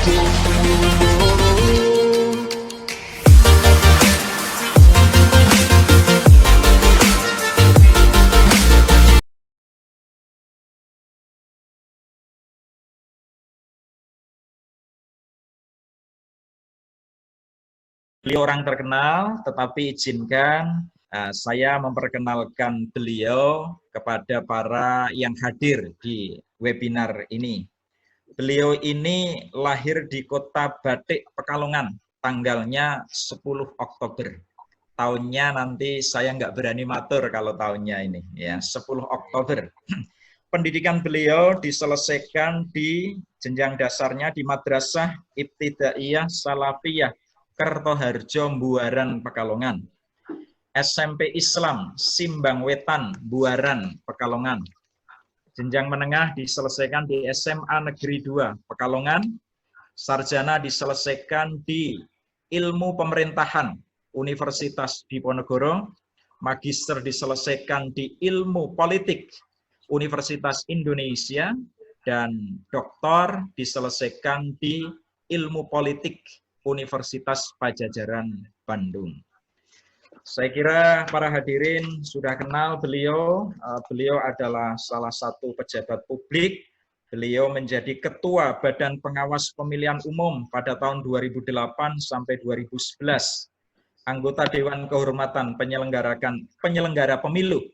Beliau orang terkenal, tetapi izinkan saya memperkenalkan beliau kepada para yang hadir di webinar ini. Beliau ini lahir di Kota Batik, Pekalongan, tanggalnya 10 Oktober. Tahunnya nanti saya nggak berani matur kalau tahunnya ini, ya 10 Oktober. Pendidikan beliau diselesaikan di jenjang dasarnya di Madrasah Ibtidaiyah Salafiyah Kertoharjo, Buaran, Pekalongan. SMP Islam Simbang Wetan, Buaran, Pekalongan. Jenjang menengah diselesaikan di SMA Negeri 2, Pekalongan. Sarjana diselesaikan di Ilmu Pemerintahan, Universitas Diponegoro. Magister diselesaikan di Ilmu Politik, Universitas Indonesia. Dan doktor diselesaikan di Ilmu Politik, Universitas Pajajaran, Bandung. Saya kira para hadirin sudah kenal beliau. Beliau adalah salah satu pejabat publik. Beliau menjadi Ketua Badan Pengawas Pemilihan Umum pada tahun 2008 sampai 2011. Anggota Dewan Kehormatan Penyelenggara Pemilu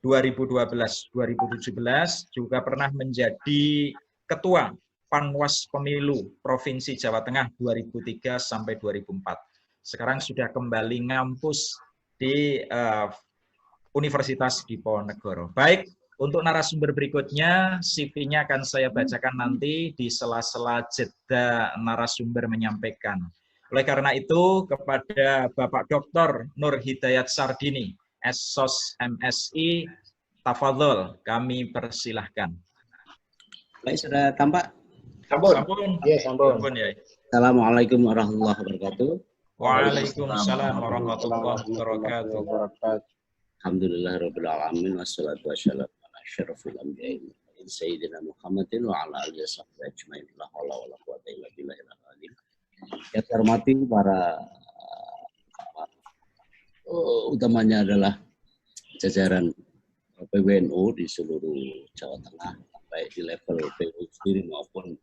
2012-2017, juga pernah menjadi Ketua Panwas Pemilu Provinsi Jawa Tengah 2003 sampai 2004. Sekarang sudah kembali ngampus di Universitas Diponegoro. Baik, untuk narasumber berikutnya, CV-nya akan saya bacakan nanti di sela-sela jeda narasumber menyampaikan. Oleh karena itu, kepada Bapak Dr. Nur Hidayat Sardini, Sos MSI, tafadhol, kami persilahkan. Baik, sudah tampak? Sampun. Ya, sampun. Ya. Assalamualaikum warahmatullahi wabarakatuh. Waalaikumsalam warahmatullahi wabarakatuh. Alhamdulillahirabbil alamin wassalatu wassalamu ala asyrofil anbiya'i sayyidina Muhammadin wa ala alihi washabbihi ajmain. La haula wala quwwata illa billahil azim. Yang saya hormati para utamanya adalah jajaran PWNU di seluruh Jawa Tengah, baik di level PWNU sendiri maupun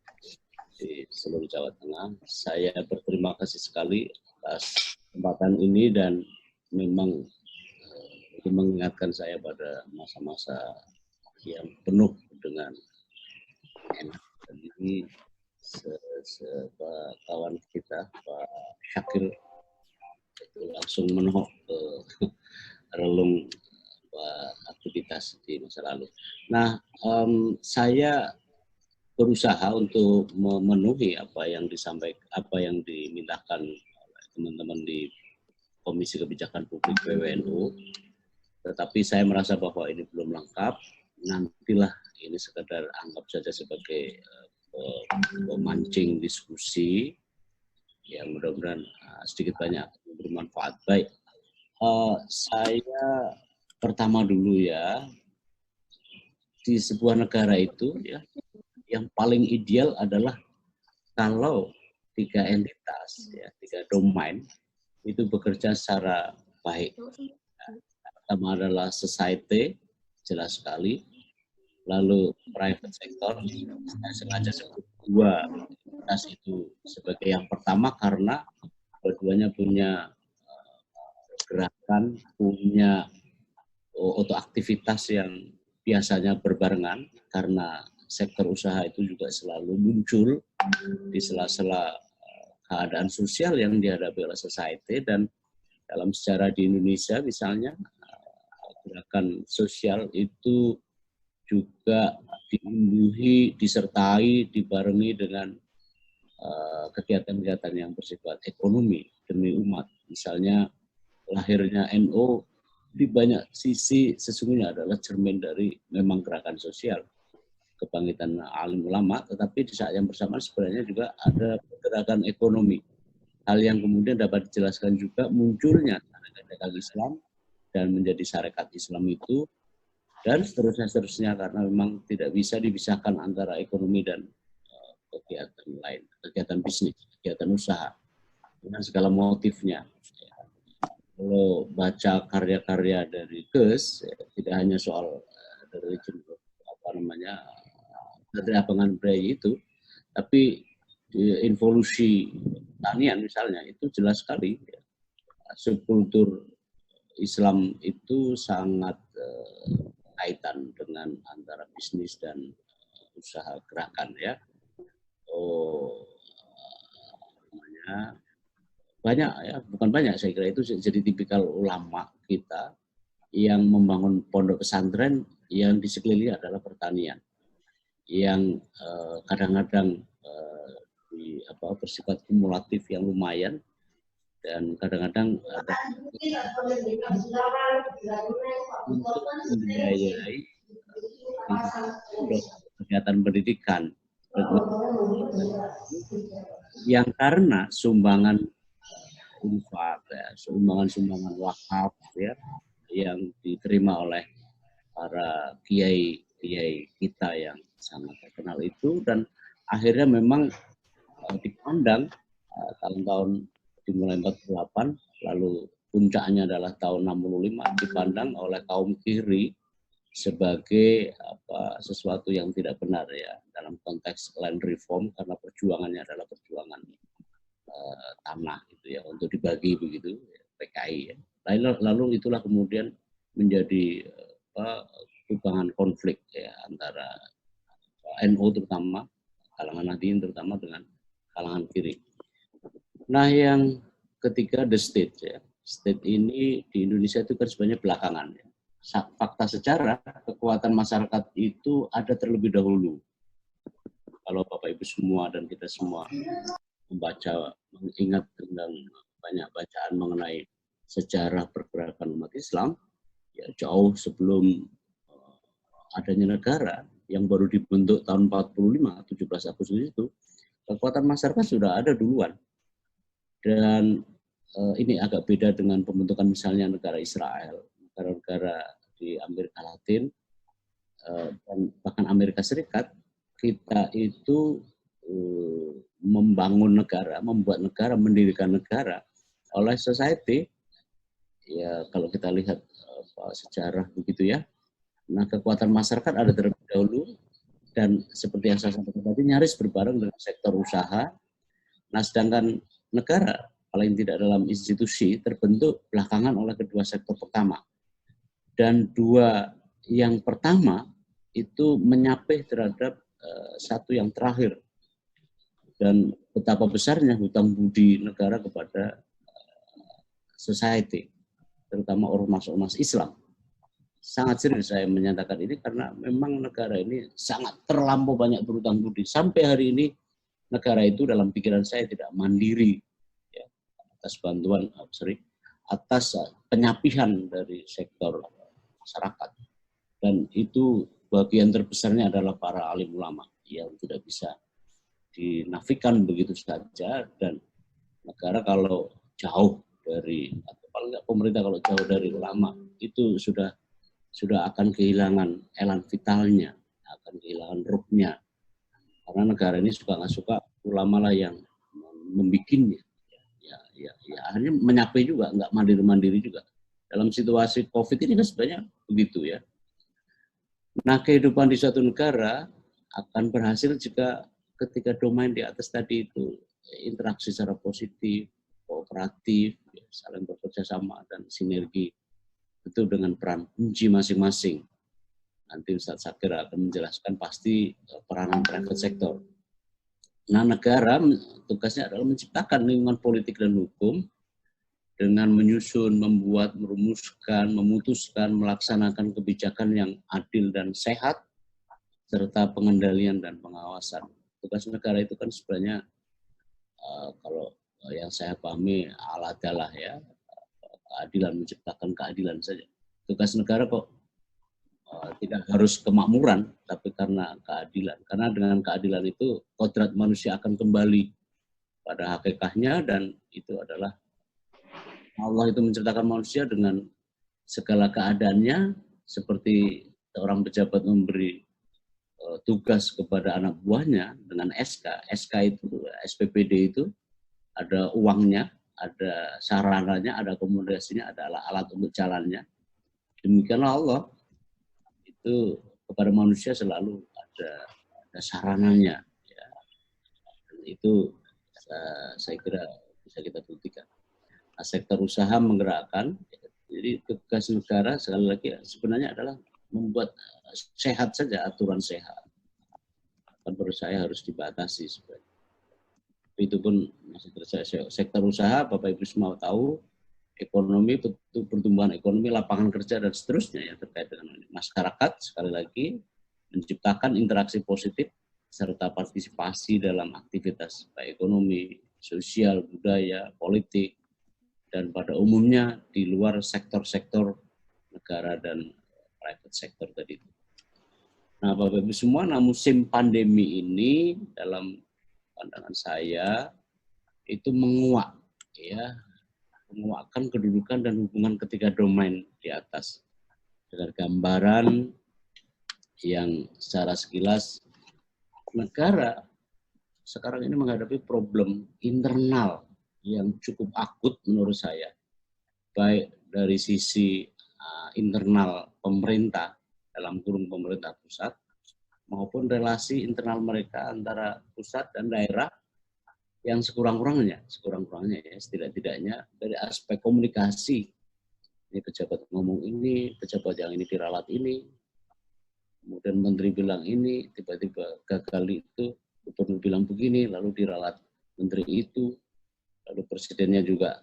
di seluruh Jawa Tengah. Saya berterima kasih sekali atas kesempatan ini dan memang itu mengingatkan saya pada masa-masa yang penuh dengan enak. Dan ini kawan kita Pak Syakir itu langsung menohok ke relung aktivitas di masa lalu. Nah, saya berusaha untuk memenuhi apa yang disampaikan, apa yang dimintakan oleh teman-teman di Komisi Kebijakan Publik PWNU. Tetapi saya merasa bahwa ini belum lengkap. Nantilah ini sekedar anggap saja sebagai pemancing diskusi yang mudah-mudahan sedikit banyak bermanfaat. Baik, saya pertama dulu ya, di sebuah negara itu ya, yang paling ideal adalah kalau tiga entitas, ya, tiga domain itu bekerja secara baik. Pertama adalah society, jelas sekali. Lalu private sector, saya sengaja sebut dua entitas itu sebagai yang pertama karena keduanya punya gerakan, punya atau aktivitas yang biasanya berbarengan karena sektor usaha itu juga selalu muncul di sela-sela keadaan sosial yang dihadapi oleh society. Dan dalam sejarah di Indonesia misalnya gerakan sosial itu juga diimbuhi, disertai, dibarengi dengan kegiatan-kegiatan yang bersifat ekonomi demi umat. Misalnya lahirnya NU di banyak sisi sesungguhnya adalah cermin dari memang gerakan sosial, kebangkitan alim ulama, tetapi di saat yang bersamaan sebenarnya juga ada gerakan ekonomi. Hal yang kemudian dapat dijelaskan juga munculnya syarikat Islam dan menjadi syarikat Islam itu dan seterusnya karena memang tidak bisa dipisahkan antara ekonomi dan kegiatan lain, kegiatan bisnis, kegiatan usaha dengan segala motifnya. Kalau baca karya-karya dari Goethe, tidak hanya soal dari apa namanya dari Abangan Bray itu, tapi evolusi pertanian misalnya itu jelas sekali subkultur Islam itu sangat kaitan dengan antara bisnis dan usaha gerakan ya. Namanya banyak ya, bukan banyak saya kira itu jadi tipikal ulama kita yang membangun pondok pesantren yang di sekeliling adalah pertanian yang kadang-kadang bersifat kumulatif yang lumayan dan kadang-kadang ada untuk membiayai kegiatan pendidikan yang karena sumbangan infak, ya, sumbangan wakaf ya, yang diterima oleh para kiai kita yang sangat terkenal itu, dan akhirnya memang dipandang tahun-tahun dimulai 48, lalu puncaknya adalah tahun 65 dipandang oleh kaum kiri sebagai sesuatu yang tidak benar ya dalam konteks land reform, karena perjuangannya adalah perjuangan tanah gitu ya untuk dibagi begitu PKI ya. Lalu itulah kemudian menjadi hubungan konflik ya antara NU terutama kalangan Nahdien terutama dengan kalangan kiri. Nah yang ketiga the state ya. State ini di Indonesia itu kan sebenarnya belakangan ya. Fakta sejarah kekuatan masyarakat itu ada terlebih dahulu. Kalau Bapak Ibu semua dan kita semua membaca, mengingat tentang banyak bacaan mengenai sejarah pergerakan umat Islam, ya jauh sebelum adanya negara yang baru dibentuk tahun 45, 17 Agustus itu, kekuatan masyarakat sudah ada duluan. Dan ini agak beda dengan pembentukan misalnya negara Israel, negara-negara di Amerika Latin, dan bahkan Amerika Serikat, kita itu membangun negara, membuat negara, mendirikan negara oleh society. Ya kalau kita lihat sejarah begitu ya. Nah kekuatan masyarakat ada terlebih dahulu dan seperti yang saya sampaikan tadi nyaris berbareng dengan sektor usaha. Nah sedangkan negara paling tidak dalam institusi terbentuk belakangan oleh kedua sektor pertama. Dan dua yang pertama itu menyapih terhadap satu yang terakhir. Dan betapa besarnya hutang budi negara kepada society, terutama ormas-ormas Islam. Sangat serius saya menyatakan ini karena memang negara ini sangat terlampau banyak berhutang budi. Sampai hari ini negara itu dalam pikiran saya tidak mandiri ya, atas bantuan, atas penyapihan dari sektor masyarakat. Dan itu bagian terbesarnya adalah para alim ulama yang tidak bisa dinafikan begitu saja, dan negara kalau jauh dari, atau paling nggak pemerintah kalau jauh dari ulama itu sudah akan kehilangan elan vitalnya, akan kehilangan ruhnya, karena negara ini suka nggak suka ulama lah yang membikinnya, ya akhirnya menyapai juga, nggak mandiri juga. Dalam situasi COVID ini kan sebenarnya begitu ya. Nah kehidupan di suatu negara akan berhasil jika ketika domain di atas tadi itu interaksi secara positif, kooperatif, saling bekerja sama dan sinergi itu dengan peran kunci masing-masing. Nanti Ustaz Zakir akan menjelaskan pasti peranan private sector. Nah negara tugasnya adalah menciptakan lingkungan politik dan hukum dengan menyusun, membuat, merumuskan, memutuskan, melaksanakan kebijakan yang adil dan sehat, serta pengendalian dan pengawasan. Tugas negara itu kan sebenarnya kalau yang saya pahami al-adalah ya, keadilan, menciptakan keadilan saja. Tugas negara kok tidak harus kemakmuran, tapi karena keadilan. Karena dengan keadilan itu kodrat manusia akan kembali pada hakikatnya, dan itu adalah Allah itu menciptakan manusia dengan segala keadaannya, seperti seorang pejabat memberi tugas kepada anak buahnya dengan SK. SK itu, SPPD itu ada uangnya, ada sarananya, ada akomodasinya, ada alat untuk jalannya. Demikianlah Allah itu kepada manusia selalu ada sarananya. Ya. Itu saya kira bisa kita buktikan. Nah, sektor usaha menggerakkan, jadi tugas negara sekali lagi sebenarnya adalah membuat sehat saja, aturan sehat. Menurut saya harus dibatasi sebenarnya. Itu pun masih terjadi. Sektor usaha, Bapak Ibu semua tahu, ekonomi, pertumbuhan ekonomi, lapangan kerja dan seterusnya yang terkait dengan masyarakat, sekali lagi menciptakan interaksi positif serta partisipasi dalam aktivitas baik ekonomi, sosial, budaya, politik, dan pada umumnya di luar sektor-sektor negara dan private sector tadi itu. Nah, Bapak Ibu semua, nah musim pandemi ini dalam pandangan saya itu menguak, ya, menguatkan kedudukan dan hubungan ketiga domain di atas dengan gambaran yang secara sekilas negara sekarang ini menghadapi problem internal yang cukup akut menurut saya, baik dari sisi internal pemerintah dalam kurung pemerintah pusat maupun relasi internal mereka antara pusat dan daerah yang sekurang-kurangnya ya, setidak-tidaknya dari aspek komunikasi. Ini pejabat ngomong ini, pejabat yang ini diralat ini, kemudian menteri bilang ini, tiba-tiba gagal itu, gubernur bilang begini, lalu diralat menteri itu, lalu presidennya juga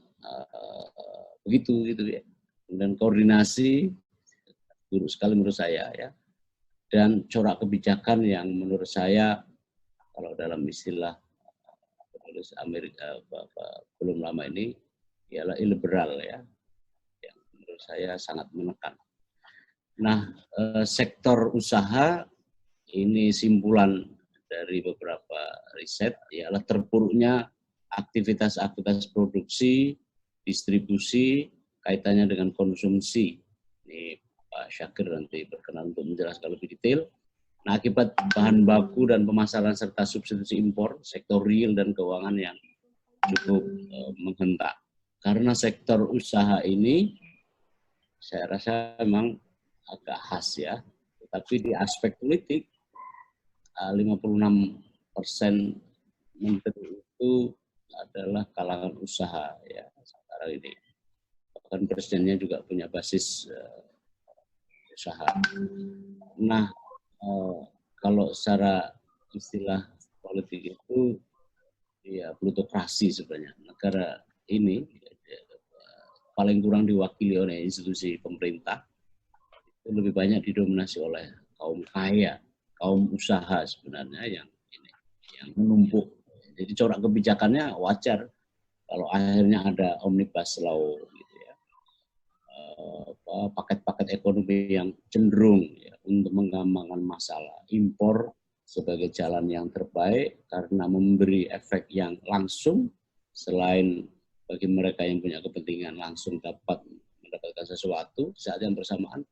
begitu gitu ya. Dan koordinasi buruk sekali menurut saya ya. Dan corak kebijakan yang menurut saya kalau dalam istilah Amerika belum lama ini ialah illiberal ya, yang menurut saya sangat menekan. Nah, sektor usaha ini simpulan dari beberapa riset ialah terpuruknya aktivitas produksi, distribusi, kaitannya dengan konsumsi. Ini Pak Syakir nanti berkenan untuk menjelaskan lebih detail. Nah, akibat bahan baku dan pemasaran serta substitusi impor, sektor real dan keuangan yang cukup menghentak. Karena sektor usaha ini, saya rasa memang agak khas ya. Tetapi di aspek politik, 56% menteri itu adalah kalangan usaha ya sekarang ini. Bahkan presidennya juga punya basis usaha. Nah, kalau secara istilah politik itu ya plutokrasi sebenarnya. Negara ini paling kurang diwakili oleh institusi pemerintah, itu lebih banyak didominasi oleh kaum kaya, kaum usaha sebenarnya yang menumpuk. Jadi corak kebijakannya wajar kalau akhirnya ada omnibus law gitu ya. Paket-paket ekonomi yang cenderung ya, untuk menggampangkan masalah impor sebagai jalan yang terbaik karena memberi efek yang langsung selain bagi mereka yang punya kepentingan langsung dapat mendapatkan sesuatu saat yang bersamaan,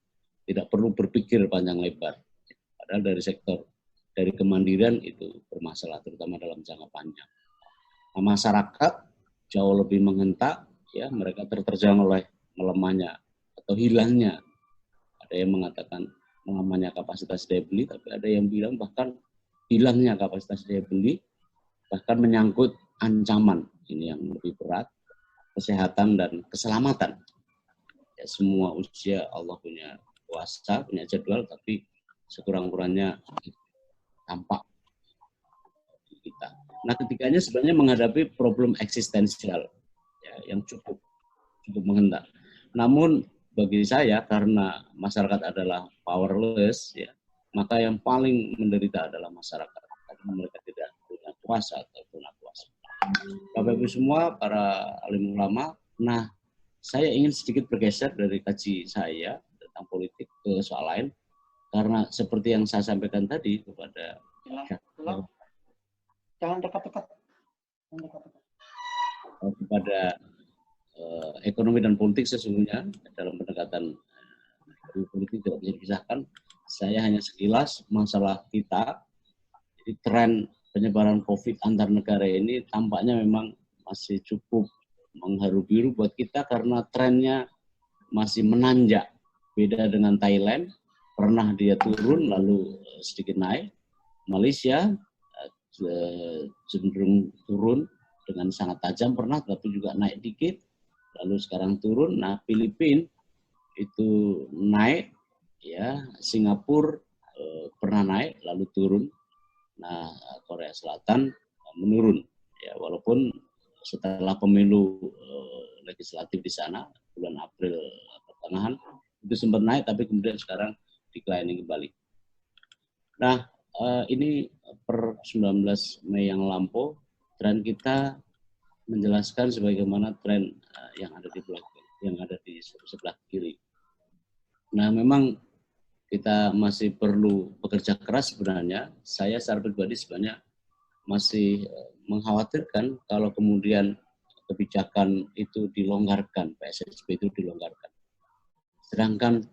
tidak perlu berpikir panjang lebar. Padahal dari kemandirian itu bermasalah terutama dalam jangka panjang. Nah, masyarakat jauh lebih menghentak ya, mereka terterjang oleh melemahnya atau hilangnya. Ada yang mengatakan melemahnya kapasitas daya beli, tapi ada yang bilang bahkan hilangnya kapasitas daya beli, bahkan menyangkut ancaman ini yang lebih berat, kesehatan dan keselamatan. Ya, semua usia Allah punya kuasa, punya jadwal, tapi sekurang-kurangnya tampak di kita. Nah, ketiganya sebenarnya menghadapi problem eksistensial ya, yang cukup menghentak. Namun bagi saya karena masyarakat adalah powerless ya, maka yang paling menderita adalah masyarakat karena mereka tidak punya kuasa atau punya kuasa. Bapak Ibu semua, para alim ulama, nah saya ingin sedikit bergeser dari kaji saya tentang politik ke soal lain, karena seperti yang saya sampaikan tadi kepada jangan dekat-dekat. Kepada ekonomi dan politik sesungguhnya dalam pendekatan politik tidak bisa dipisahkan. saya hanya sekilas masalah kita. Jadi tren penyebaran COVID antar negara ini tampaknya memang masih cukup mengharu biru buat kita karena trennya masih menanjak. Beda dengan Thailand, pernah dia turun lalu sedikit naik. Malaysia cenderung turun dengan sangat tajam pernah, tapi juga naik dikit, lalu sekarang turun. Nah, Filipina itu naik, ya, Singapura pernah naik lalu turun. Nah, Korea Selatan menurun, ya, walaupun setelah pemilu legislatif di sana bulan April pertengahan itu sempat naik, tapi kemudian sekarang declining kembali. Nah, ini per 19 Mei yang lampau, tren kita menjelaskan sebagaimana tren yang ada di belakang, yang ada di sebelah kiri. Nah, memang kita masih perlu bekerja keras sebenarnya. Saya secara pribadi sebenarnya masih mengkhawatirkan kalau kemudian kebijakan itu dilonggarkan, PSBB itu dilonggarkan. Sedangkan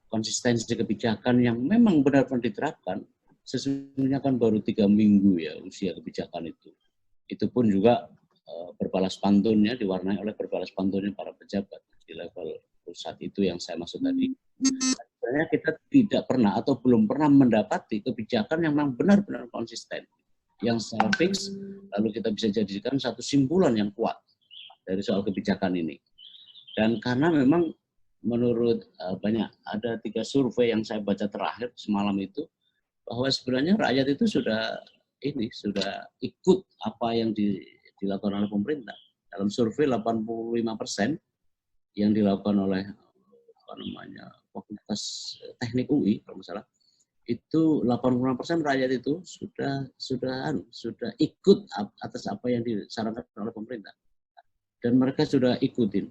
konsistensi kebijakan yang memang benar-benar diterapkan, sesungguhnya kan baru 3 minggu ya usia kebijakan itu. Itu pun juga berbalas pantunnya, diwarnai oleh berbalas pantunnya para pejabat di level pusat itu yang saya maksud tadi. Sebenarnya kita tidak pernah atau belum pernah mendapati kebijakan yang memang benar-benar konsisten, yang secara fix, lalu kita bisa jadikan satu simpulan yang kuat dari soal kebijakan ini. Dan karena memang menurut ada 3 survei yang saya baca terakhir semalam itu, bahwa sebenarnya rakyat itu sudah ikut apa yang dilakukan oleh pemerintah. Dalam survei 85% yang dilakukan oleh Fakultas Teknik UI kalau nggak salah, itu 86% rakyat itu sudah ikut atas apa yang disarankan oleh pemerintah. Dan mereka sudah ikutin.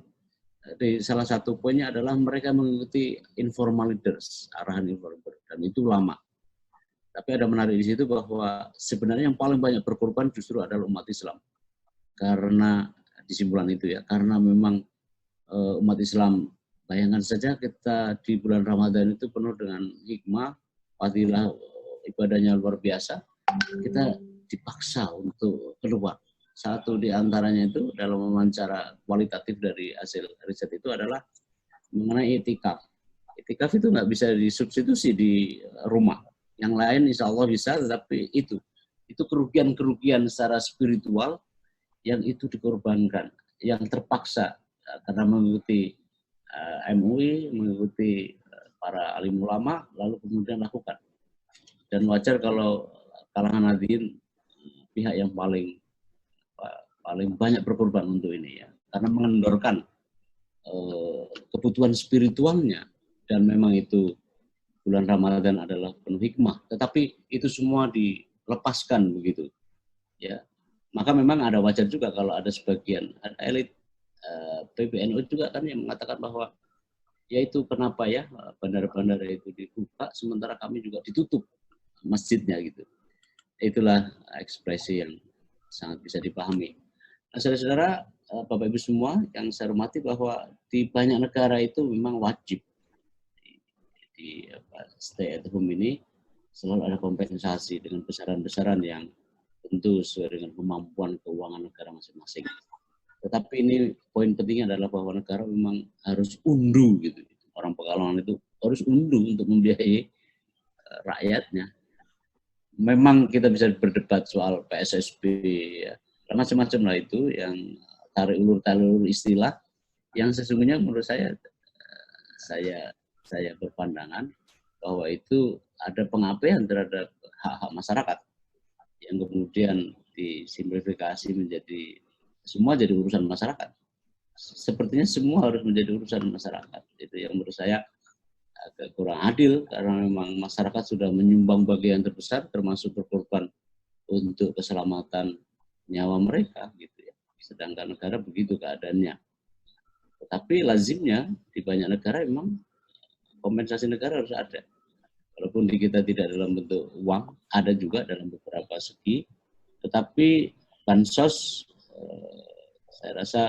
Di salah satu poinnya adalah mereka mengikuti informal leaders, arahan informal, dan itu lama. Tapi ada menarik di situ bahwa sebenarnya yang paling banyak berkorban justru adalah umat Islam. Karena disimpulan itu ya, karena memang umat Islam, bayangkan saja kita di bulan Ramadan itu penuh dengan hikmah, fadilah, ibadahnya luar biasa, kita dipaksa untuk keluar. Satu di antaranya itu dalam wawancara kualitatif dari hasil riset itu adalah mengenai itikaf. Itikaf itu nggak bisa disubstitusi di rumah. Yang lain insya Allah bisa, tetapi itu kerugian-kerugian secara spiritual yang itu dikorbankan, yang terpaksa karena mengikuti MUI, mengikuti para alim ulama, lalu kemudian lakukan. Dan wajar kalau kalangan hadirin pihak yang paling banyak berkorban untuk ini ya, karena mengendorkan kebutuhan spiritualnya, dan memang itu bulan Ramadan adalah penuh hikmah, tetapi itu semua dilepaskan begitu ya. Maka memang ada wajar juga kalau ada sebagian elit PBNU juga kan yang mengatakan bahwa yaitu kenapa ya bandara-bandara itu dibuka sementara kami juga ditutup masjidnya gitu. Itulah ekspresi yang sangat bisa dipahami. Nah, saudara-saudara, Bapak Ibu semua yang saya hormati, bahwa di banyak negara itu memang wajib di stay at home ini selalu ada kompensasi dengan besaran-besaran yang tentu sesuai dengan kemampuan keuangan negara masing-masing. Tetapi ini poin pentingnya adalah bahwa negara memang harus undu gitu. Orang Pekalongan itu harus undu untuk membiayai rakyatnya. Memang kita bisa berdebat soal PSBB ya, macam-macam lah itu yang tarik ulur istilah yang sesungguhnya menurut saya berpandangan bahwa itu ada pengabaian terhadap hak-hak masyarakat yang kemudian disimplifikasi menjadi semua jadi urusan masyarakat. Sepertinya semua harus menjadi urusan masyarakat. Itu yang menurut saya agak kurang adil, karena memang masyarakat sudah menyumbang bagian terbesar, termasuk berkorban untuk keselamatan nyawa mereka, gitu ya. Sedangkan negara begitu keadaannya. Tetapi lazimnya di banyak negara memang kompensasi negara harus ada. Walaupun di kita tidak dalam bentuk uang, ada juga dalam beberapa segi. Tetapi bansos saya rasa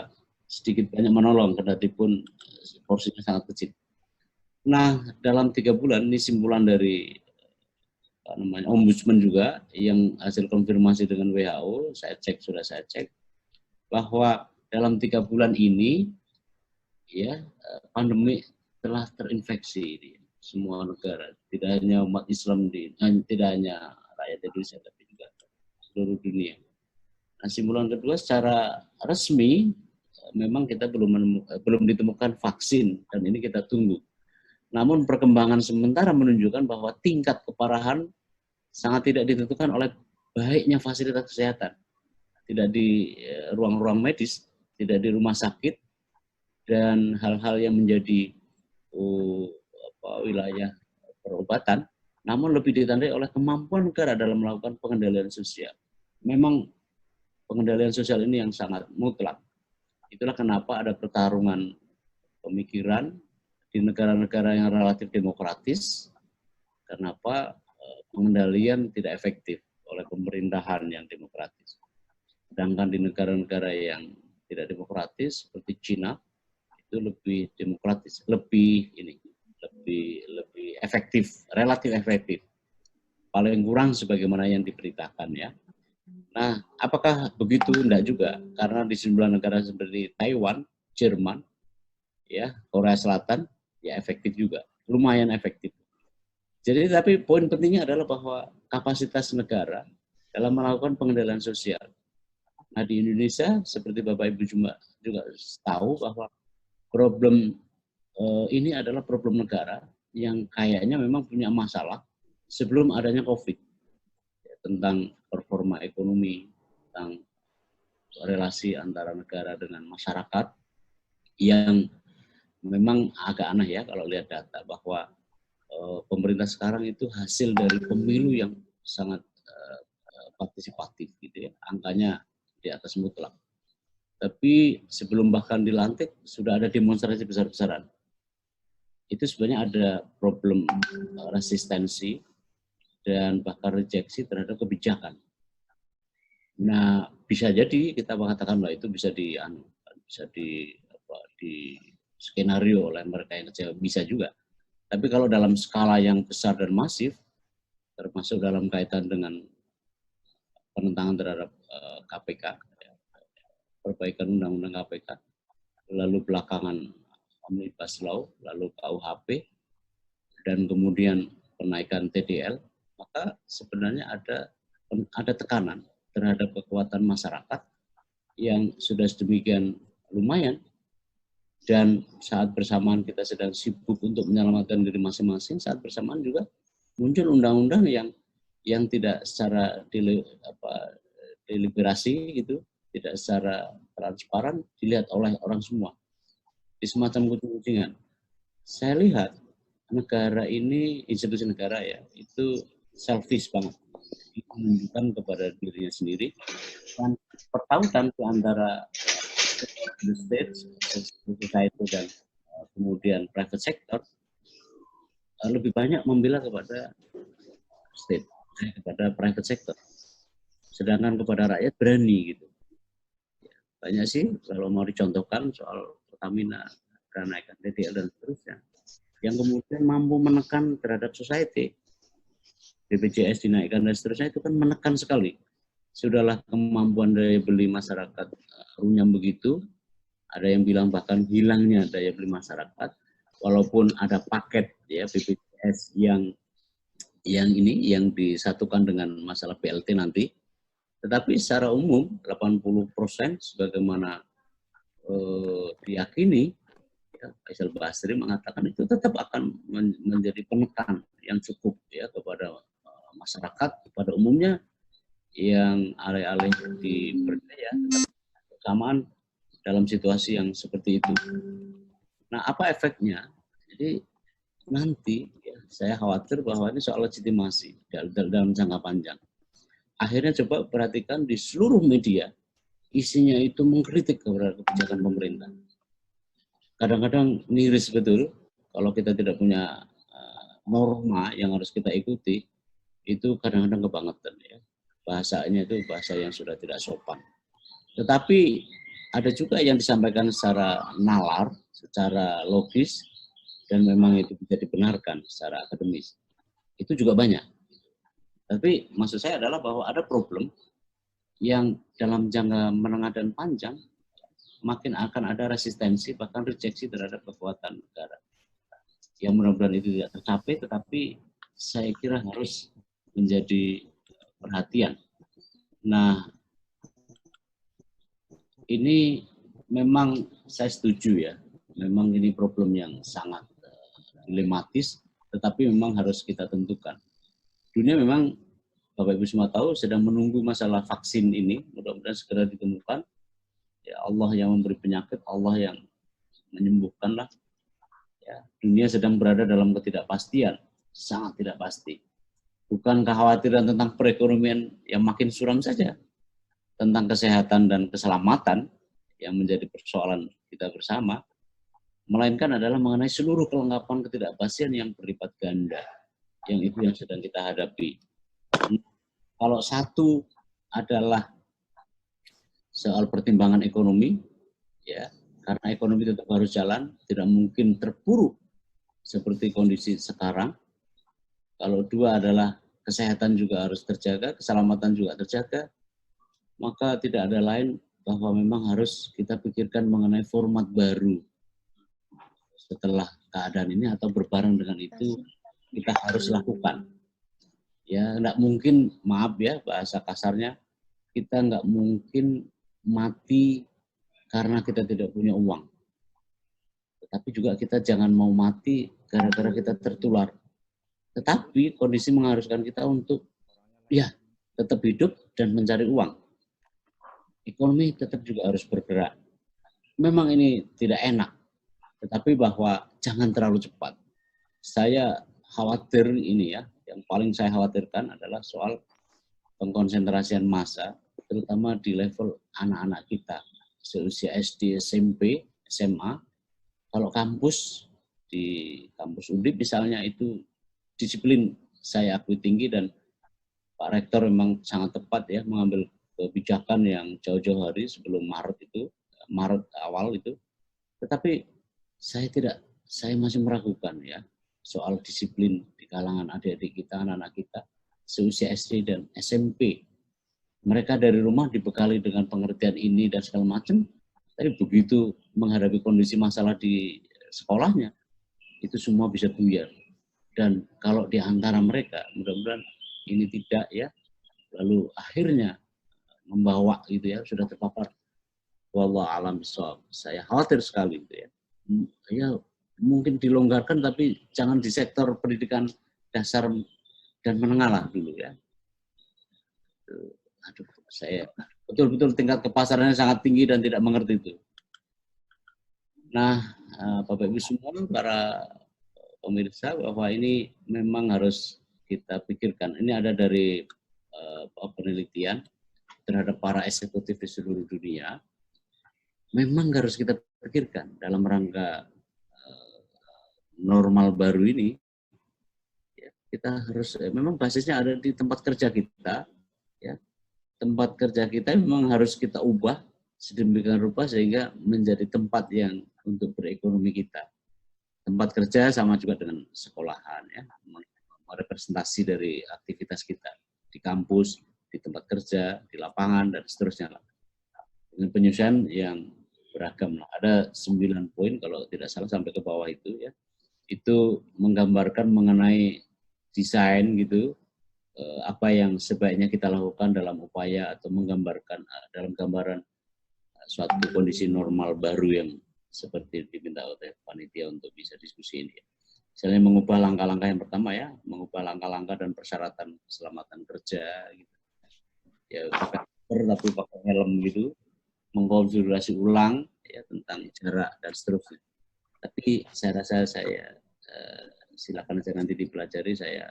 sedikit banyak menolong, kendati pun porsinya sangat kecil. Nah, dalam 3 bulan ini simpulan dari Ombudsman juga yang hasil konfirmasi dengan WHO, sudah saya cek bahwa dalam 3 bulan ini ya pandemi telah terinfeksi di semua negara, tidak hanya umat Islam tidak hanya rakyat Indonesia tapi juga seluruh dunia. Nah, simpulan kedua secara resmi memang kita belum ditemukan vaksin dan ini kita tunggu. Namun perkembangan sementara menunjukkan bahwa tingkat keparahan sangat tidak ditentukan oleh baiknya fasilitas kesehatan. Tidak di ruang-ruang medis, tidak di rumah sakit, dan hal-hal yang menjadi wilayah perobatan, namun lebih ditandai oleh kemampuan negara dalam melakukan pengendalian sosial. Memang pengendalian sosial ini yang sangat mutlak. Itulah kenapa ada pertarungan pemikiran di negara-negara yang relatif demokratis. Kenapa pengendalian tidak efektif oleh pemerintahan yang demokratis. Sedangkan di negara-negara yang tidak demokratis seperti Cina itu lebih demokratis, lebih efektif, relatif efektif. Paling kurang sebagaimana yang diberitakan ya. Nah, apakah begitu? Enggak juga, karena di sejumlah negara seperti Taiwan, Jerman, ya, Korea Selatan, ya efektif juga, lumayan efektif. Jadi, tapi poin pentingnya adalah bahwa kapasitas negara dalam melakukan pengendalian sosial. Nah, di Indonesia, seperti Bapak Ibu juga tahu bahwa problem ini adalah problem negara yang kayaknya memang punya masalah sebelum adanya COVID. Tentang performa ekonomi, tentang relasi antara negara dengan masyarakat yang memang agak aneh ya kalau lihat data bahwa pemerintah sekarang itu hasil dari pemilu yang sangat partisipatif gitu ya, angkanya di atas mutlak. Tapi sebelum bahkan dilantik sudah ada demonstrasi besar-besaran. Itu sebenarnya ada problem resistensi dan bahkan rejeksi terhadap kebijakan. Nah, bisa jadi kita mengatakan bahwa itu bisa di skenario oleh mereka yang kecewa, bisa juga. Tapi kalau dalam skala yang besar dan masif, termasuk dalam kaitan dengan penentangan terhadap KPK, perbaikan undang-undang KPK, lalu belakangan Omnibus Law, lalu KUHP, dan kemudian penaikan TDL, maka sebenarnya ada tekanan terhadap kekuatan masyarakat yang sudah sedemikian lumayan, dan saat bersamaan kita sedang sibuk untuk menyelamatkan diri masing-masing, saat bersamaan juga muncul undang-undang yang tidak secara deliberasi gitu, tidak secara transparan dilihat oleh orang semua di semacam kucing-kucingan. Saya lihat negara ini, institusi negara ya, itu selfish banget, menunjukkan kepada dirinya sendiri, dan pertautan di antara the state, society, dan kemudian private sector lebih banyak membela kepada state, kepada private sector, sedangkan kepada rakyat berani gitu. Banyak sih kalau mau dicontohkan soal Pertamina, kenaikan TDL dan seterusnya, yang kemudian mampu menekan terhadap society. BPJS dinaikkan dan seterusnya, itu kan menekan sekali. Sudahlah kemampuan daya beli masyarakat runyam begitu, ada yang bilang bahkan hilangnya daya beli masyarakat, walaupun ada paket ya BPJS yang disatukan dengan masalah BLT nanti, tetapi secara umum 80% sebagaimana diyakini, ya, Faisal Basri mengatakan itu tetap akan menjadi penekan yang cukup ya kepada masyarakat pada umumnya yang alih-alih diberdaya, bersamaan dalam situasi yang seperti itu. Nah, apa efeknya? Jadi nanti ya, saya khawatir bahwa ini soal legitimasi dalam jangka panjang. Akhirnya coba perhatikan di seluruh media, isinya itu mengkritik kepada kebijakan pemerintah. Kadang-kadang miris betul kalau kita tidak punya norma yang harus kita ikuti, itu kadang-kadang kebangetan ya. Bahasanya itu bahasa yang sudah tidak sopan. Tetapi ada juga yang disampaikan secara nalar, secara logis, dan memang itu bisa dibenarkan secara akademis, itu juga banyak. Tapi maksud saya adalah bahwa ada problem yang dalam jangka menengah dan panjang makin akan ada resistensi bahkan rejeksi terhadap kekuatan negara. Yang mudah-mudahan itu tidak tercapai, tetapi saya kira harus menjadi perhatian. Nah, ini memang saya setuju ya, memang ini problem yang sangat dilematis, tetapi memang harus kita tentukan. Dunia memang, Bapak Ibu semua tahu, sedang menunggu masalah vaksin ini, mudah-mudahan segera ditemukan. Ya, Allah yang memberi penyakit, Allah yang menyembuhkan lah. Ya, dunia sedang berada dalam ketidakpastian, sangat tidak pasti. Bukan kekhawatiran tentang perekonomian yang makin suram saja, tentang kesehatan dan keselamatan yang menjadi persoalan kita bersama, melainkan adalah mengenai seluruh kelengkapan ketidakpastian yang berlipat ganda, yang itu yang sedang kita hadapi. Kalau satu adalah soal pertimbangan ekonomi, ya, karena ekonomi tetap harus jalan, tidak mungkin terpuruk seperti kondisi sekarang. Kalau dua adalah kesehatan juga harus terjaga, keselamatan juga terjaga, maka tidak ada lain bahwa memang harus kita pikirkan mengenai format baru setelah keadaan ini, atau berbareng dengan itu kita harus lakukan. Ya, nggak mungkin, maaf ya bahasa kasarnya, kita nggak mungkin mati karena kita tidak punya uang. Tetapi juga kita jangan mau mati gara-gara kita tertular. Tetapi kondisi mengharuskan kita untuk ya tetap hidup dan mencari uang. Ekonomi tetap juga harus bergerak. Memang ini tidak enak, tetapi bahwa jangan terlalu cepat. Saya khawatir ini ya, yang paling saya khawatirkan adalah soal pengkonsentrasian massa, terutama di level anak-anak kita, seusia SD, SMP, SMA. Kalau kampus, di kampus Undip misalnya, itu disiplin saya akui tinggi, dan Pak Rektor memang sangat tepat ya mengambil kebijakan yang jauh-jauh hari sebelum Maret itu, Maret awal itu. Tetapi saya masih meragukan ya soal disiplin di kalangan adik-adik kita, anak-anak kita seusia SD dan SMP. Mereka dari rumah dibekali dengan pengertian ini dan segala macam, tapi begitu menghadapi kondisi masalah di sekolahnya, itu semua bisa buyar. Dan kalau di antara mereka, mudah-mudahan ini tidak ya, lalu akhirnya membawa gitu ya, sudah terpapar. Wallahu a'lam bishawab. Saya khawatir sekali gitu ya. Ya mungkin dilonggarkan, tapi jangan di sektor pendidikan dasar dan menengah lah dulu ya. Aduh, saya betul-betul tingkat kepasarannya sangat tinggi dan tidak mengerti itu. Nah, Bapak Ibu semua, para pemirsa, bahwa ini memang harus kita pikirkan. Ini ada dari penelitian terhadap para eksekutif di seluruh dunia. Memang harus kita pikirkan dalam rangka normal baru ini. Ya, kita harus memang basisnya ada di tempat kerja kita. Ya, tempat kerja kita memang harus kita ubah sedemikian rupa sehingga menjadi tempat yang untuk berekonomi kita. Tempat kerja sama juga dengan sekolahan ya, merepresentasi dari aktivitas kita di kampus, di tempat kerja, di lapangan dan seterusnya lah. Dengan penyusunan yang beragam lah. Ada 9 poin kalau tidak salah sampai ke bawah itu ya. Itu menggambarkan mengenai desain gitu, apa yang sebaiknya kita lakukan dalam upaya atau menggambarkan dalam gambaran suatu kondisi normal baru yang seperti diminta oleh panitia untuk bisa diskusi ini. Misalnya mengubah langkah-langkah yang pertama ya, mengubah langkah-langkah dan persyaratan keselamatan kerja gitu. Ya pakai masker tapi pakai helm gitu, mengkonfigurasi ulang ya tentang jarak dan seterusnya. Tapi saya rasa silakan aja nanti dipelajari, saya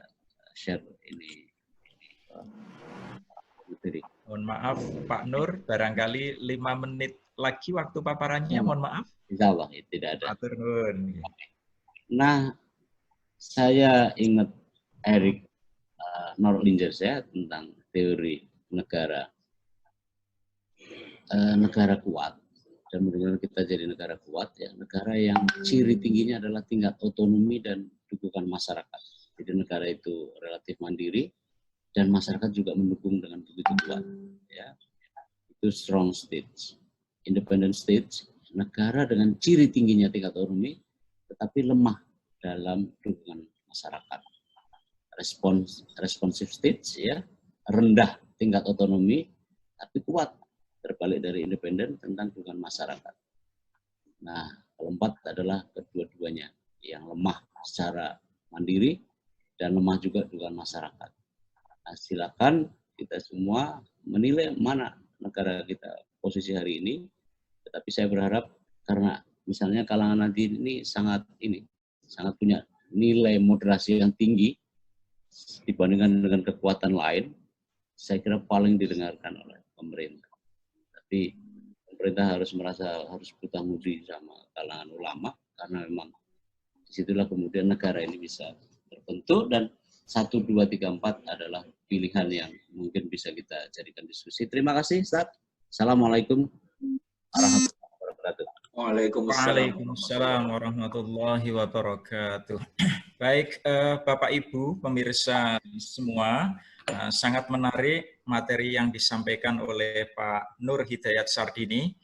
share ini materi. Mohon maaf Pak Nur, barangkali 5 menit lagi waktu paparannya, mohon maaf. Insya Allah tidak ada. Atur nuwun. Nah, saya ingat Eric Norlinger ya tentang teori negara. Negara kuat dan mudah-mudahan kita jadi negara kuat, ya, negara yang ciri tingginya adalah tingkat otonomi dan dukungan masyarakat. Jadi negara itu relatif mandiri dan masyarakat juga mendukung dengan begitu kuat. Ya, itu strong states, independent states, negara dengan ciri tingginya tingkat otonomi, tetapi lemah dalam dukungan masyarakat. Responsive states, ya, rendah tingkat otonomi, tapi kuat terbalik dari independen tentang dukungan masyarakat. Nah, keempat adalah kedua-duanya yang lemah secara mandiri dan lemah juga dukungan masyarakat. Nah, silakan kita semua menilai mana negara kita posisi hari ini. Tetapi saya berharap karena misalnya kalangan nanti ini sangat punya nilai moderasi yang tinggi dibandingkan dengan kekuatan lain, saya kira paling didengarkan oleh pemerintah. Tapi pemerintah harus bertanggung jawab sama kalangan ulama, karena memang disitulah kemudian negara ini bisa terbentuk, dan 1, 2, 3, 4 adalah pilihan yang mungkin bisa kita jadikan diskusi. Terima kasih, Ustaz. Assalamualaikum warahmatullahi wabarakatuh. Waalaikumsalam warahmatullahi wabarakatuh. Baik, Bapak Ibu, pemirsa semua, sangat menarik materi yang disampaikan oleh Pak Nur Hidayat Sardini.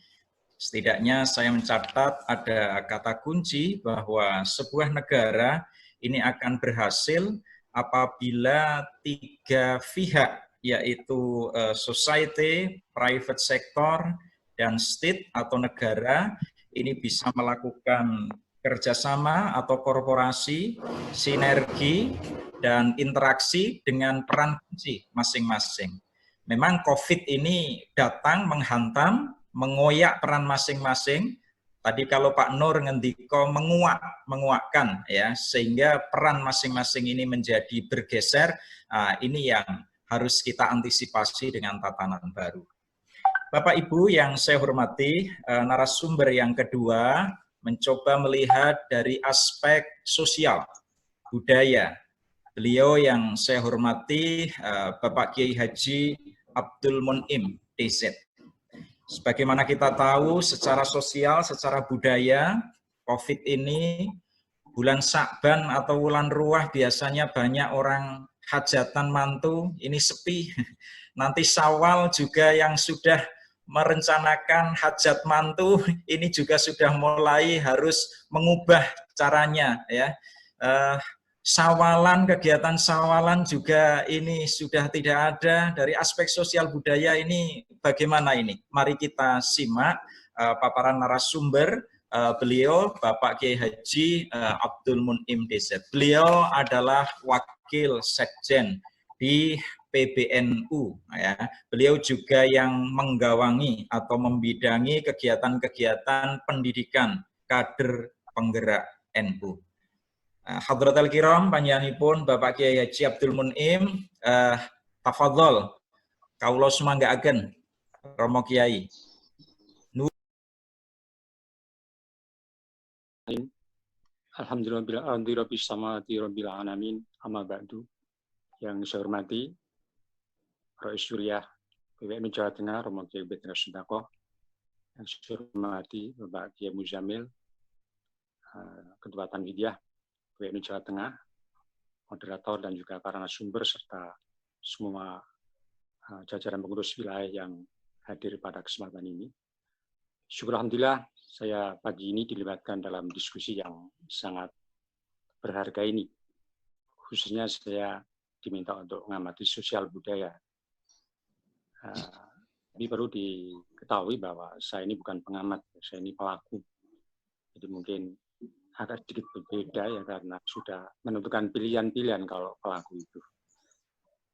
Setidaknya saya mencatat ada kata kunci bahwa sebuah negara ini akan berhasil apabila 3 pihak, yaitu society, private sector, dan state atau negara, ini bisa melakukan kerjasama atau korporasi, sinergi, dan interaksi dengan peran kunci masing-masing. Memang COVID ini datang menghantam, mengoyak peran masing-masing. Tadi kalau Pak Nur ngendiko menguatkan, ya, sehingga peran masing-masing ini menjadi bergeser. Ini yang harus kita antisipasi dengan tatanan baru. Bapak Ibu yang saya hormati, narasumber yang kedua mencoba melihat dari aspek sosial, budaya. Beliau yang saya hormati, Bapak Kiai Haji Abdul Mun'im, DZ. Sebagaimana kita tahu, secara sosial, secara budaya, COVID ini, bulan Sya'ban atau bulan Ruwah biasanya banyak orang hajatan mantu, ini sepi. Nanti Syawal juga yang sudah merencanakan hajat mantu, ini juga sudah mulai harus mengubah caranya, ya. Sawalan, kegiatan sawalan juga ini sudah tidak ada. Dari aspek sosial budaya ini bagaimana ini? Mari kita simak paparan narasumber beliau, Bapak Kiai Haji Abdul Mun'im DZ. Beliau adalah wakil sekjen di PBNU. Ya. Beliau juga yang menggawangi atau membidangi kegiatan-kegiatan pendidikan kader penggerak NU. Hadratul Kiram, panjenenganipun Bapak Kiai Haji Abdul Mun'im, tafadhol, kawula sumanggaaken Romo Kiai. Alhamdulillahirabbil alamin, amma ba'du. Yang saya hormati Rais Syuriah PBNU Jawa Tengah, Romo Kiai Betra Sendako. Yang saya hormati Bapak Kiai Muzamil, Ketua Tanhidiyah PBNU Jawa Tengah, moderator dan juga para narasumber serta semua jajaran pengurus wilayah yang hadir pada kesempatan ini. Syukur alhamdulillah saya pagi ini dilibatkan dalam diskusi yang sangat berharga ini. Khususnya saya diminta untuk mengamati sosial budaya. Ini perlu diketahui bahwa saya ini bukan pengamat, saya ini pelaku. Jadi mungkin agak sedikit berbeda ya, karena sudah menentukan pilihan-pilihan kalau pelaku itu.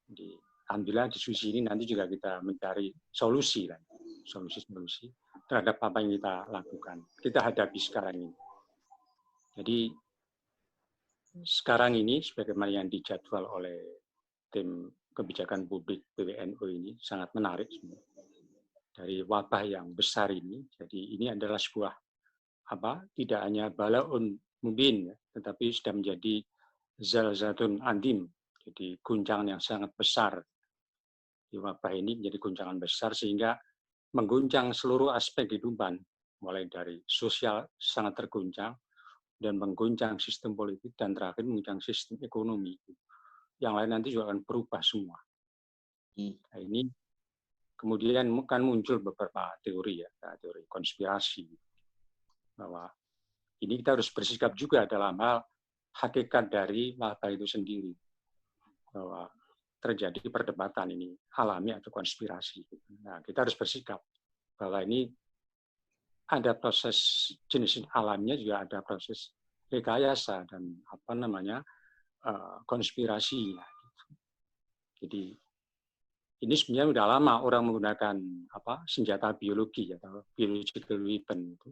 Jadi alhamdulillah diskusi ini nanti juga kita mencari solusi terhadap apa yang kita lakukan, kita hadapi sekarang ini. Jadi sekarang ini sebagaimana yang dijadwal oleh tim kebijakan publik PBNU ini sangat menarik dari wabah yang besar ini. Jadi ini adalah sebuah tidak hanya balaun mubin, tetapi sudah menjadi zalzatun andim, jadi guncangan yang sangat besar. Di wabah ini menjadi guncangan besar sehingga mengguncang seluruh aspek kehidupan, mulai dari sosial sangat terguncang dan mengguncang sistem politik dan terakhir mengguncang sistem ekonomi. Yang lain nanti juga akan berubah semua. Nah, ini kemudian kan muncul beberapa teori ya, teori konspirasi bahwa ini kita harus bersikap juga dalam hal hakikat dari wabah itu sendiri, bahwa terjadi perdebatan ini alami atau konspirasi. Nah, kita harus bersikap bahwa ini ada proses jenis alaminya, juga ada proses rekayasa dan konspirasi. Jadi ini sebenarnya sudah lama orang menggunakan senjata biologi atau biological weapon itu.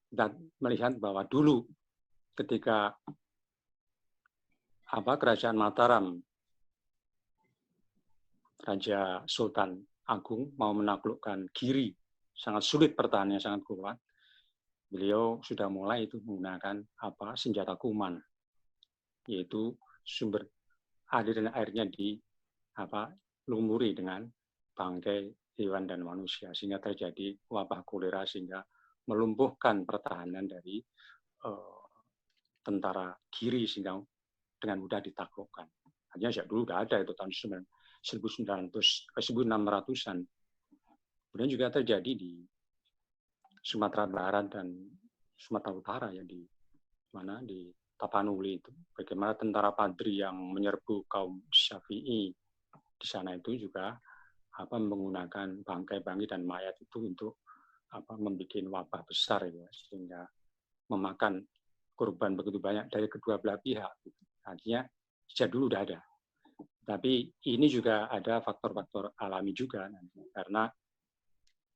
Dan melihat bahwa dulu ketika Kerajaan Mataram, Raja Sultan Agung mau menaklukkan Giri, sangat sulit pertahanannya, sangat kuat. Beliau sudah mulai itu menggunakan senjata kuman, yaitu sumber air dan airnya lumuri dengan bangkai hewan dan manusia, sehingga terjadi wabah kolera, sehingga melumpuhkan pertahanan dari tentara Giri sehingga dengan mudah ditaklukkan. Hanya sejak dulu sudah ada itu tahun 1600-an. Kemudian juga terjadi di Sumatera Barat dan Sumatera Utara ya, di Tapanuli itu. Bagaimana tentara Padri yang menyerbu kaum Syafi'i di sana itu juga menggunakan bangkai-bangkai dan mayat itu untuk membuat wabah besar ya, sehingga memakan korban begitu banyak dari kedua belah pihak. Artinya sejak dulu sudah ada. Tapi ini juga ada faktor-faktor alami juga nanti, karena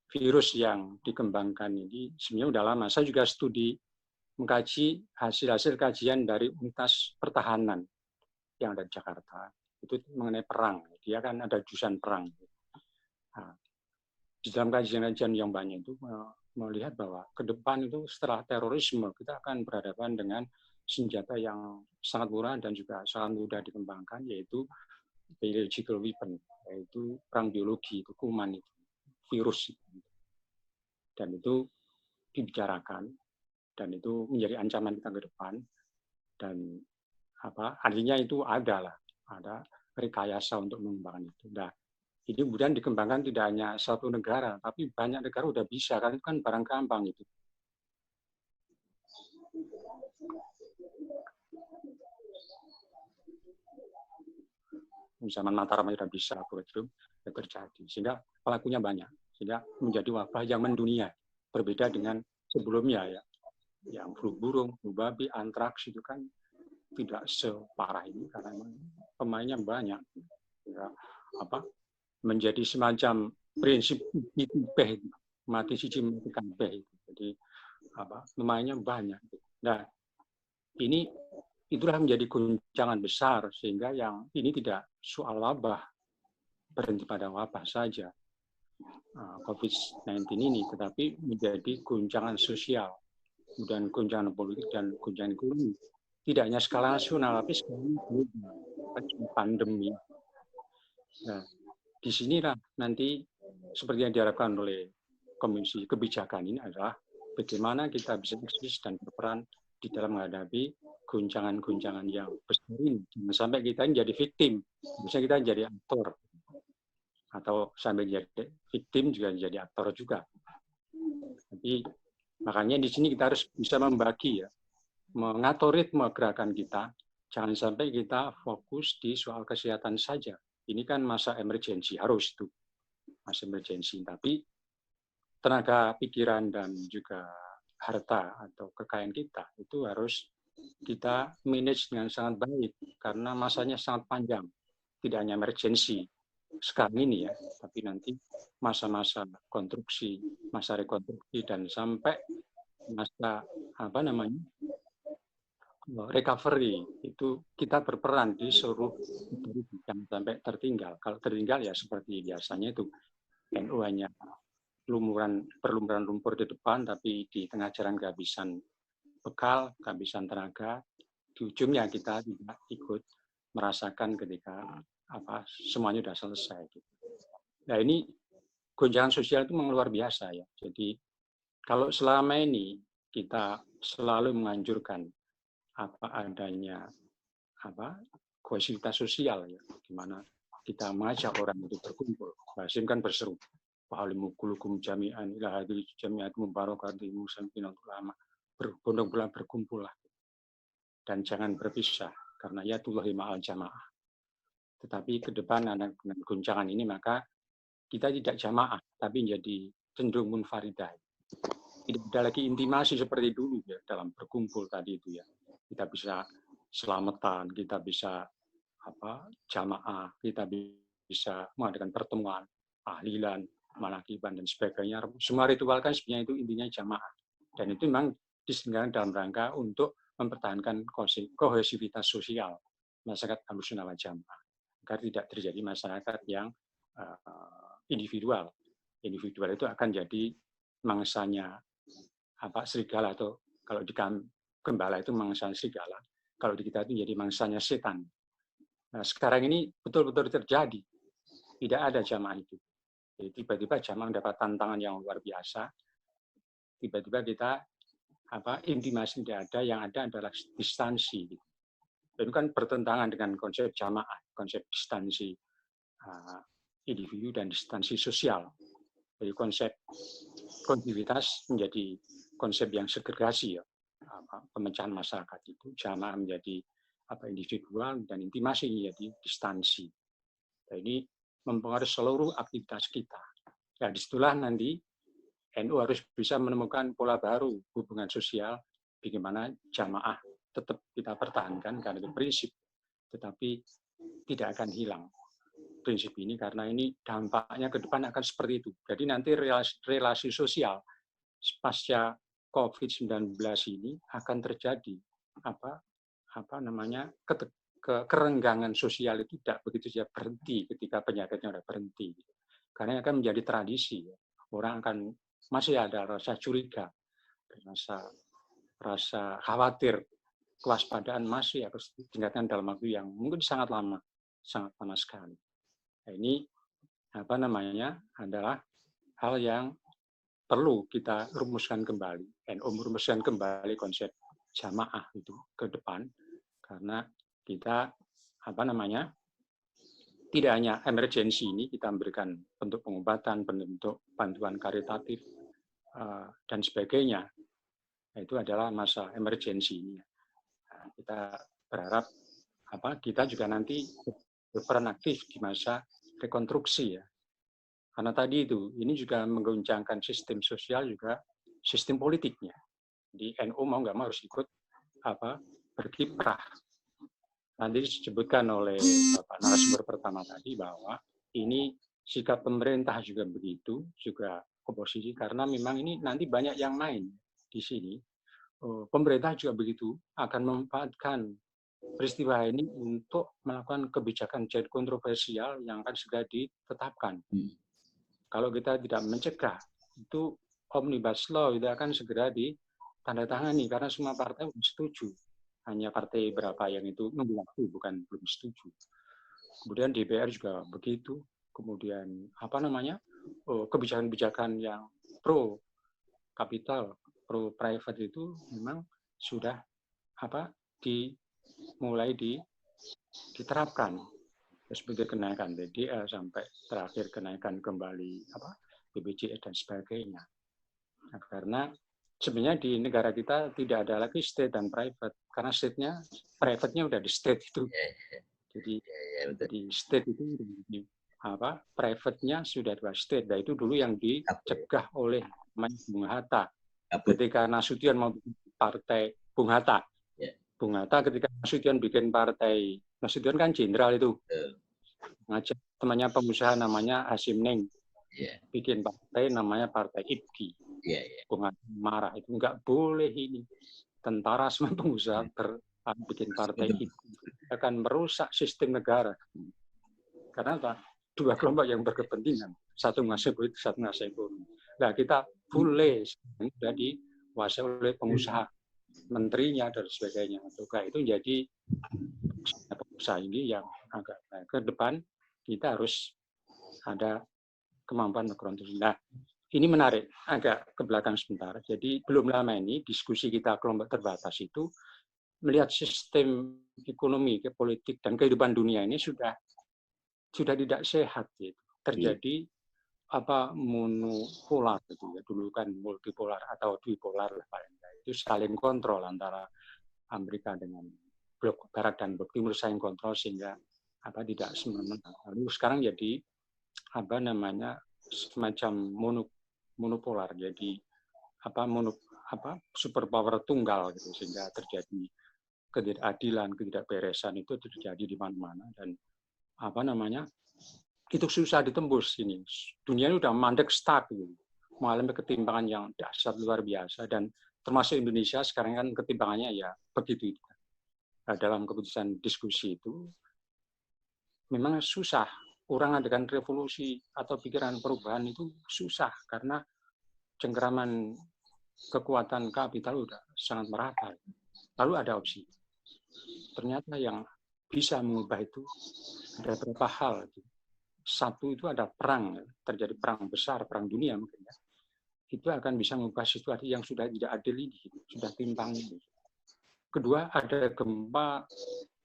virus yang dikembangkan ini sebenarnya sudah lama. Saya juga studi mengkaji hasil-hasil kajian dari Universitas Pertahanan yang ada di Jakarta. Itu mengenai perang. Dia kan ada jurusan perang. Nah, di dalam kajian-kajian yang banyak itu melihat bahwa ke depan itu setelah terorisme kita akan berhadapan dengan senjata yang sangat murah dan juga sangat mudah dikembangkan, yaitu biological weapon, yaitu perang biologi, itu kuman itu, virus itu. Dan itu dibicarakan dan itu menjadi ancaman kita ke depan. Dan artinya itu ada rekayasa untuk mengembangkan itu. Nah, ini kemudian dikembangkan tidak hanya satu negara, tapi banyak negara udah bisa, karena itu kan barang gampang itu. Zaman Mataram sudah bisa itu terjadi, sehingga pelakunya banyak, sehingga menjadi wabah yang mendunia, berbeda dengan sebelumnya ya, yang flu burung, flu babi, antraks itu kan tidak separah ini karena pemainnya banyak, ya, menjadi semacam prinsip itibeh, mati siji mati kabeh, jadi pemainnya banyak. Nah, itulah menjadi guncangan besar, sehingga yang ini tidak soal wabah, berhenti pada wabah saja, COVID-19 ini, tetapi menjadi guncangan sosial, dan guncangan politik dan guncangan ekonomi. Tidak hanya skala nasional, tapi skala global, pandemi. Nah, disinilah nanti seperti yang diharapkan oleh Komisi Kebijakan ini adalah bagaimana kita bisa eksis dan berperan di dalam menghadapi guncangan-guncangan yang besar ini. Jangan sampai kita jadi victim, misalnya kita jadi aktor, atau sampai jadi victim juga jadi aktor juga. Tapi makanya di sini kita harus bisa membagi ya, mengatur ritme gerakan kita. Jangan sampai kita fokus di soal kesehatan saja. Ini kan masa emergensi, harus itu masa emergensi. Tapi tenaga pikiran dan juga harta atau kekayaan kita itu harus kita manage dengan sangat baik, karena masanya sangat panjang. Tidak hanya emergensi sekarang ini ya, tapi nanti masa-masa konstruksi, masa rekonstruksi, dan sampai masa recovery, itu kita berperan di seluruh, jangan sampai tertinggal. Kalau tertinggal ya seperti biasanya itu NU hanya berlumuran lumpur di depan, tapi di tengah jalan kehabisan bekal, kehabisan tenaga, di ujungnya kita tidak ikut merasakan ketika semuanya sudah selesai. Nah, ini gonjangan sosial itu memang luar biasa ya. Jadi kalau selama ini kita selalu menganjurkan adanya kohesivitas sosial ya, di mana kita mengajak orang untuk berkumpul. Hasim kan berseru, "Wa'alimukulukum jami'an ila hadil jami'at mubarakatimu sampinan ulama." Berbondong-bondong berkumpul lah. Dan jangan berpisah, karena ya Tullahi ma'al jamaah. Tetapi ke depan dengan goncangan ini, maka kita tidak jamaah, tapi menjadi cenderung munfaridah. Tidak ada lagi intimasi seperti dulu ya, dalam berkumpul tadi itu ya. Kita bisa selamatan, kita bisa jamaah, kita bisa mengadakan pertemuan, tahlilan, manakiban dan sebagainya. Semua ritual kan sebenarnya itu intinya jamaah. Dan itu memang diselenggarakan dalam rangka untuk mempertahankan kohesivitas sosial masyarakat Ahlussunnah wal Jamaah agar tidak terjadi masyarakat yang individual. Individual itu akan jadi mangsanya serigala, atau kalau di gembala itu mangsanya serigala, kalau di kita itu jadi mangsanya setan. Nah, sekarang ini betul-betul terjadi. Tidak ada jamaah itu. Jadi tiba-tiba jamaah mendapat tantangan yang luar biasa. Tiba-tiba kita intimasi tidak ada, yang ada adalah distansi. Dan itu kan bertentangan dengan konsep jamaah, konsep distansi individu dan distansi sosial. Jadi konsep kontinuitas menjadi konsep yang segregasi ya, pemecahan masyarakat itu, jamaah menjadi individual dan intimasi menjadi distansi. Nah, ini mempengaruhi seluruh aktivitas kita. Ya, disitulah nanti NU harus bisa menemukan pola baru hubungan sosial, bagaimana jamaah tetap kita pertahankan karena itu prinsip, tetapi tidak akan hilang prinsip ini karena ini dampaknya ke depan akan seperti itu. Jadi nanti relasi sosial pasca COVID-19 ini akan terjadi kerenggangan sosial itu tidak begitu saja berhenti ketika penyakitnya sudah berhenti, karena akan menjadi tradisi. Orang akan masih ada rasa curiga, rasa khawatir, kewaspadaan masih harus ditingkatkan dalam waktu yang mungkin sangat lama sekali. Nah, ini adalah hal yang perlu kita rumuskan kembali. NU merumuskan kembali konsep jamaah itu ke depan, karena kita tidak hanya emergensi ini kita memberikan bentuk pengobatan, bentuk bantuan karitatif dan sebagainya. Nah, itu adalah masa emergensi ini. Nah, kita berharap kita juga nanti berperan aktif di masa rekonstruksi ya. Karena tadi itu ini juga menggoncangkan sistem sosial juga sistem politiknya. Di NU mau nggak mau harus ikut berkiprah. Nanti disebutkan oleh Bapak narasumber pertama tadi bahwa ini sikap pemerintah juga begitu, juga oposisi, karena memang ini nanti banyak yang main di sini. Pemerintah juga begitu akan memanfaatkan peristiwa ini untuk melakukan kebijakan kontroversial yang akan segera ditetapkan. Kalau kita tidak mencegah, itu Omnibus Law itu akan segera ditandatangani karena semua partai setuju. Hanya partai berapa yang itu nunggu waktu, bukan belum setuju. Kemudian DPR juga begitu. Kemudian kebijakan-kebijakan yang pro kapital, pro private itu memang sudah mulai diterapkan. Seperti kenaikan BDA sampai terakhir kenaikan kembali BPJS dan sebagainya. Nah, karena sebenarnya di negara kita tidak ada lagi state dan private, karena private-nya udah di state itu. Jadi di state itu private-nya sudah dua state. Nah, itu dulu yang dicegah oleh Bung Hatta. Ketika Nasution mau bikin partai Bung Hatta. Bung Hatta ketika Nasution bikin partai, Nasution kan jenderal itu. Ngajak temannya pengusaha namanya Hasim Neng. Bikin partai namanya Partai IPGI. Bung Hatta marah, itu nggak boleh ini. Tentara semua pengusaha bikin partai IPGI. Akan merusak sistem negara. Karena apa? Dua kelompok yang berkepentingan. Satu menguasai politik, satu menguasai ekonomi. Nah, kita boleh sudah dikuasai oleh pengusaha, menterinya dan sebagainya. Maka itu jadi pengusaha ini yang agak ke depan kita harus ada kemampuan mikrokonstruksi. Nah, ini menarik, agak ke belakang sebentar. Jadi belum lama ini diskusi kita kelompok terbatas itu melihat sistem ekonomi, politik dan kehidupan dunia ini sudah tidak sehat gitu. Terjadi monopolar gitu ya. Dulu kan multipolar atau bipolar lah paling enggak. Itu saling kontrol antara Amerika dengan blok barat dan blok timur saling kontrol sehingga tidak semena-mena. Lalu sekarang jadi semacam monopolar, jadi superpower tunggal gitu, sehingga terjadi ketidakadilan, ketidakberesan itu terjadi di mana-mana dan itu susah ditembus ini. Dunia ini udah mandek stuck gitu, mengalami ketimpangan yang dahsyat luar biasa dan termasuk Indonesia sekarang kan ketimpangannya ya begitu. Nah, dalam keputusan diskusi itu memang susah. Orang adakan revolusi atau pikiran perubahan itu susah karena cengkeraman kekuatan kapital udah sangat merata. Lalu ada opsi. Ternyata yang bisa mengubah itu ada beberapa hal. Satu itu ada perang, terjadi perang besar, perang dunia mungkin ya. Itu akan bisa mengubah situasi yang sudah tidak adil ini, sudah timpang ini. Kedua ada gempa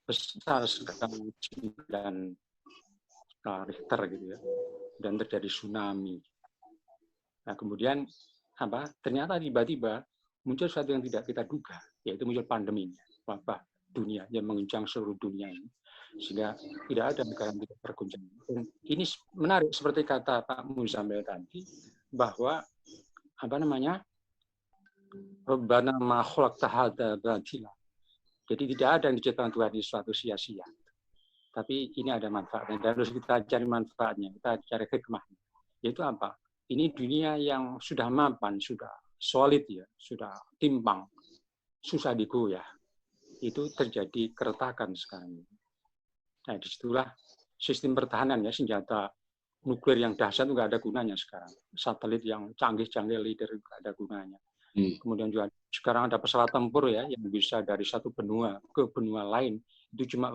besar skala 9 Richter gitu ya, dan terjadi tsunami. Nah kemudian ternyata tiba-tiba muncul sesuatu yang tidak kita duga, yaitu muncul pandeminya, wabah dunia yang menguncang seluruh dunia ini, sehingga tidak ada negara yang tidak terguncang. Dan ini menarik seperti kata Pak Muzamil tadi bahwa Rabbana ma khalaqta hadza batila. Jadi tidak ada yang diciptakan Tuhan di suatu sia-sia. Tapi ini ada manfaatnya dan harus kita cari manfaatnya, kita cari hikmahnya. Yaitu apa? Ini dunia yang sudah mapan, sudah solid ya, sudah timpang, susah digoyah. Itu terjadi keretakan sekarang. Nah, disitulah sistem pertahanan ya, senjata nuklir yang dahsyat itu nggak ada gunanya sekarang. Satelit yang canggih-canggih leader nggak ada gunanya. Kemudian juga sekarang ada pesawat tempur ya yang bisa dari satu benua ke benua lain. Itu cuma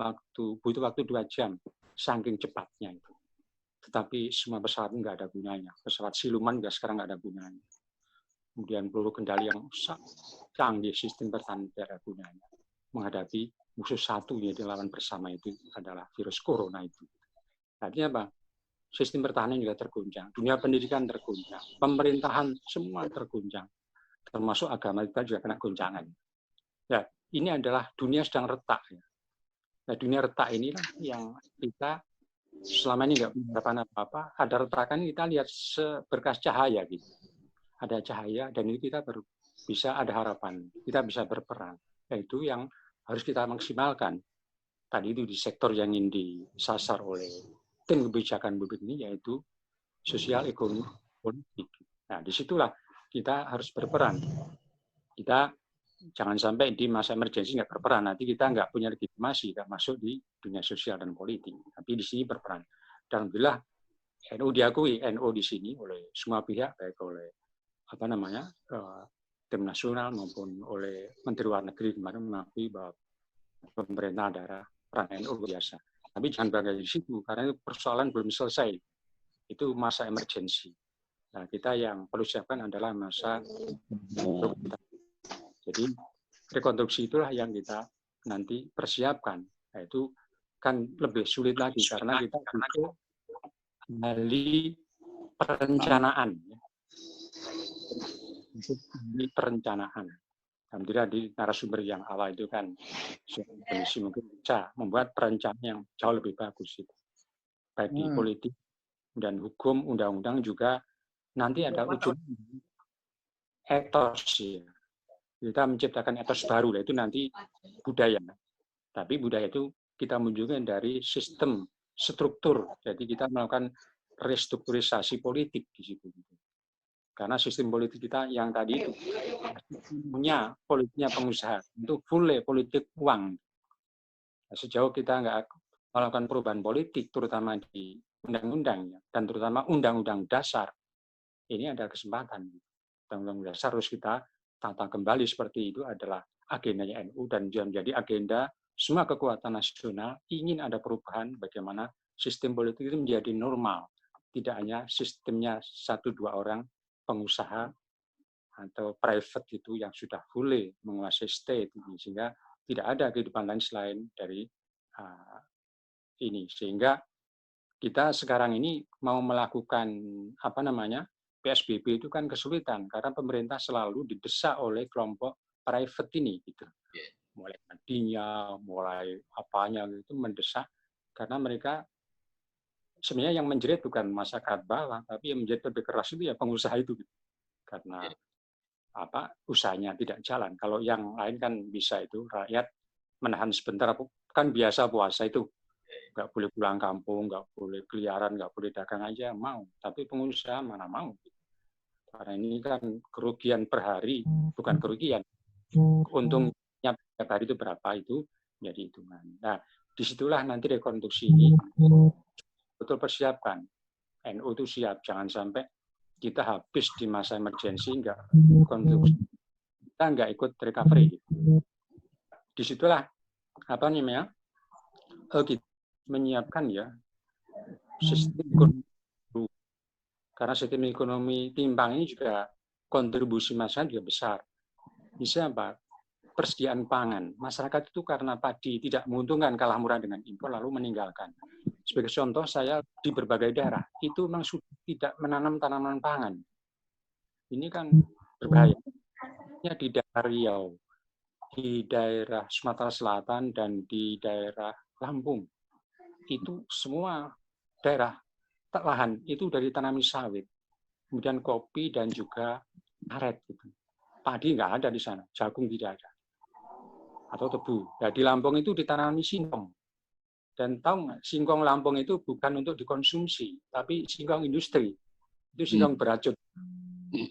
butuh waktu 2 jam, saking cepatnya itu. Tetapi semua pesawat nggak ada gunanya. Pesawat siluman juga sekarang nggak ada gunanya. Kemudian peluru kendali yang canggih, sistem pertahanan tidak ada gunanya. Menghadapi musuh satu yang dilawan bersama itu adalah virus corona itu. Artinya apa? Sistem pertahanan juga terguncang. Dunia pendidikan terguncang. Pemerintahan semua terguncang. Termasuk agama kita juga kena goncangan. Ya, ini adalah dunia sedang retak. Ya. Nah, dunia retak inilah yang kita selama ini nggak mengharapkan apa-apa. Ada retakan kita lihat seberkas cahaya gitu. Ada cahaya dan itu kita bisa ada harapan. Kita bisa berperan. Yaitu yang harus kita maksimalkan. Tadi itu di sektor yang ingin disasar oleh tim kebijakan publik ini yaitu sosial, ekonomi, politik. Nah, disitulah kita harus berperan. Kita jangan sampai di masa emergensi nggak berperan, nanti kita nggak punya legitimasi, nggak masuk di dunia sosial dan politik. Tapi di sini berperan. Dan alhamdulillah NU diakui, NU di sini oleh semua pihak, baik oleh tim nasional maupun oleh Menteri Luar Negeri kemarin mengakui bahwa pemerintah daerah peran NU biasa. Tapi jangan bangga di situ, karena itu persoalan belum selesai. Itu masa emergensi. Nah, kita yang perlu siapkan adalah masa rekonstruksi. Jadi rekonstruksi itulah yang kita nanti persiapkan. Nah, itu kan lebih sulit lagi karena kita butuh ahli perencanaan. Ahli perencanaan. Alhamdulillah di narasumber yang awal itu kan kondisi mungkin bisa membuat perencanaan yang jauh lebih bagus itu. Baik di politik dan hukum, undang-undang juga nanti ada ujung etos ya. Kita menciptakan etos baru, itu nanti budaya. Tapi budaya itu kita munculkan dari sistem struktur. Jadi kita melakukan restrukturisasi politik di situ. Karena sistem politik kita yang tadi itu punya politiknya pengusaha, untuk full politik uang. Nah, sejauh kita nggak melakukan perubahan politik, terutama di undang-undang dan terutama undang-undang dasar, ini adalah kesempatan. Undang-undang dasar harus kita tata kembali seperti itu adalah agendanya NU dan menjadi agenda semua kekuatan nasional ingin ada perubahan bagaimana sistem politik itu menjadi normal, tidak hanya sistemnya 1-2 orang pengusaha atau private itu yang sudah fully menguasai state ini, sehingga tidak ada kehidupan lain selain dari ini. Sehingga kita sekarang ini mau melakukan PSBB itu kan kesulitan karena pemerintah selalu didesak oleh kelompok private ini gitu. Mulai tadinya, mulai apanya itu mendesak karena mereka sebenarnya yang menjerit bukan masyarakat bawah, tapi yang menjerit lebih keras itu ya pengusaha itu gitu. Karena usahanya tidak jalan. Kalau yang lain kan bisa itu rakyat menahan sebentar, kan biasa puasa itu. Nggak boleh pulang kampung, nggak boleh keliaran, nggak boleh dagang aja, mau. Tapi pengusaha mana mau. Karena ini kan kerugian per hari, bukan kerugian. Untungnya tiap hari itu berapa itu jadi hitungan. Nah, disitulah nanti rekonstruksi ini betul persiapkan. NU itu siap, jangan sampai kita habis di masa emergensi, kita nggak ikut recovery. Disitulah kita menyiapkan ya sistem ekonomi, karena sistem ekonomi timbang ini juga kontribusi masyarakat juga besar. Misalnya persediaan pangan. Masyarakat itu karena padi tidak menguntungkan, kalah murah dengan impor, lalu meninggalkan. Sebagai contoh, saya di berbagai daerah itu memang sudah tidak menanam tanaman pangan. Ini kan berbahaya. Di daerah Riau, di daerah Sumatera Selatan, dan di daerah Lampung. Itu semua daerah lahan itu dari tanami sawit, kemudian kopi dan juga karet. Gitu. Padi nggak ada di sana, jagung tidak ada, atau tebu. Nah, di Lampung itu ditanami singkong. Dan tahu nggak, singkong Lampung itu bukan untuk dikonsumsi, tapi singkong industri. Itu singkong beracun.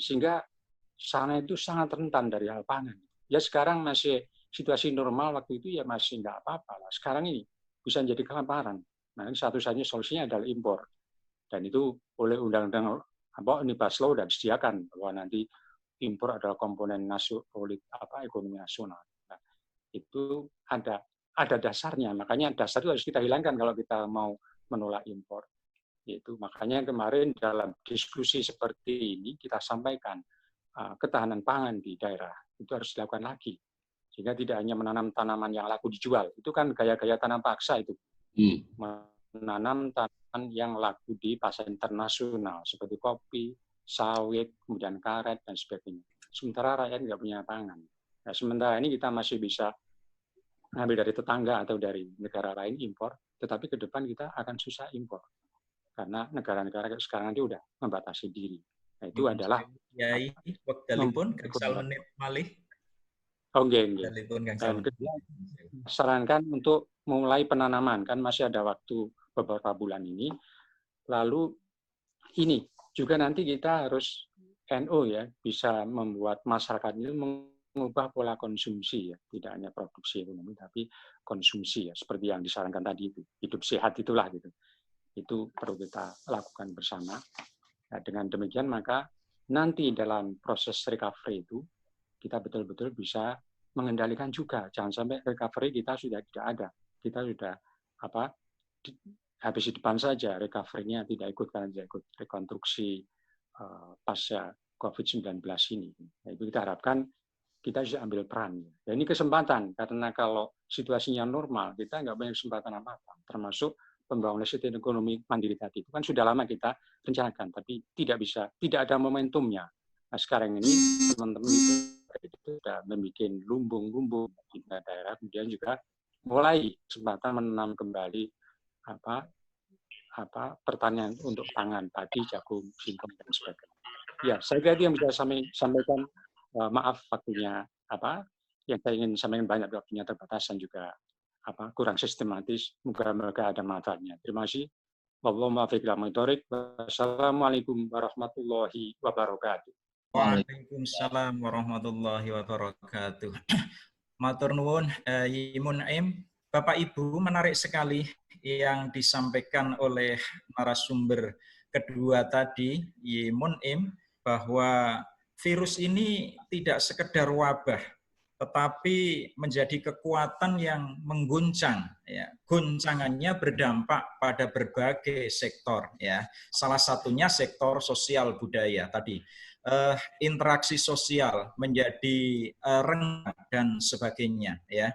Sehingga sana itu sangat rentan dari hal pangan. Ya sekarang masih situasi normal, waktu itu ya masih nggak apa-apa. Sekarang ini bisa menjadi kelaparan. Nah, satu-satunya solusinya adalah impor. Dan itu oleh undang-undang Omnibus Law dan disediakan bahwa nanti impor adalah komponen ekonomi nasional. Nah, itu ada dasarnya. Makanya dasar itu harus kita hilangkan kalau kita mau menolak impor. Yaitu makanya kemarin dalam diskusi seperti ini kita sampaikan ketahanan pangan di daerah itu harus dilakukan lagi. Sehingga tidak hanya menanam tanaman yang laku dijual. Itu kan gaya-gaya tanam paksa itu. Menanam tanaman yang laku di pasar internasional seperti kopi, sawit, kemudian karet, dan sebagainya. Sementara rakyat nggak punya pangan. Nah, sementara ini kita masih bisa ngambil dari tetangga atau dari negara lain impor, tetapi ke depan kita akan susah impor. Karena negara-negara sekarang itu udah membatasi diri. Nah, itu adalah Yai, wektalipun gangsal menit malih. Dan kedua, sarankan untuk mulai penanaman, kan masih ada waktu beberapa bulan ini. Lalu ini juga nanti kita harus NU ya bisa membuat masyarakat itu mengubah pola konsumsi ya, tidak hanya produksi ekonomi tapi konsumsi ya, seperti yang disarankan tadi itu, hidup sehat itulah gitu. Itu perlu kita lakukan bersama. Nah, dengan demikian maka nanti dalam proses recovery itu kita betul-betul bisa mengendalikan juga. Jangan sampai recovery kita sudah tidak ada. Kita sudah habis di depan saja, recovery-nya tidak ikut karena tidak ikut rekonstruksi pasca COVID-19 ini. Nah, itu kita harapkan kita bisa ambil peran. Dan ini kesempatan, karena kalau situasinya normal, kita nggak punya kesempatan apa-apa, termasuk pembangunan sistem ekonomi mandiri tadi. Itu kan sudah lama kita rencanakan, tapi tidak ada momentumnya. Nah, sekarang ini teman-teman itu sudah membuat lumbung-lumbung di daerah, kemudian juga mulai kesempatan menanam kembali pertanian untuk pangan, padi, jagung, singkong, dan sebagainya. Ya, saya kira itu yang bisa sampaikan. Maaf waktunya yang saya ingin sampaikan banyak, waktunya terbatas dan juga kurang sistematis. Moga-moga ada manfaatnya. Terima kasih. Wassalamualaikum warahmatullahi wabarakatuh. Waalaikumsalam warahmatullahi wabarakatuh. Matur nuwun, Yimun Im. Bapak Ibu, menarik sekali yang disampaikan oleh narasumber kedua tadi, Yimun Im, bahwa virus ini tidak sekedar wabah, tetapi menjadi kekuatan yang mengguncang. Ya. Guncangannya berdampak pada berbagai sektor. Ya. Salah satunya sektor sosial budaya tadi. Interaksi sosial menjadi renggang dan sebagainya. Ya.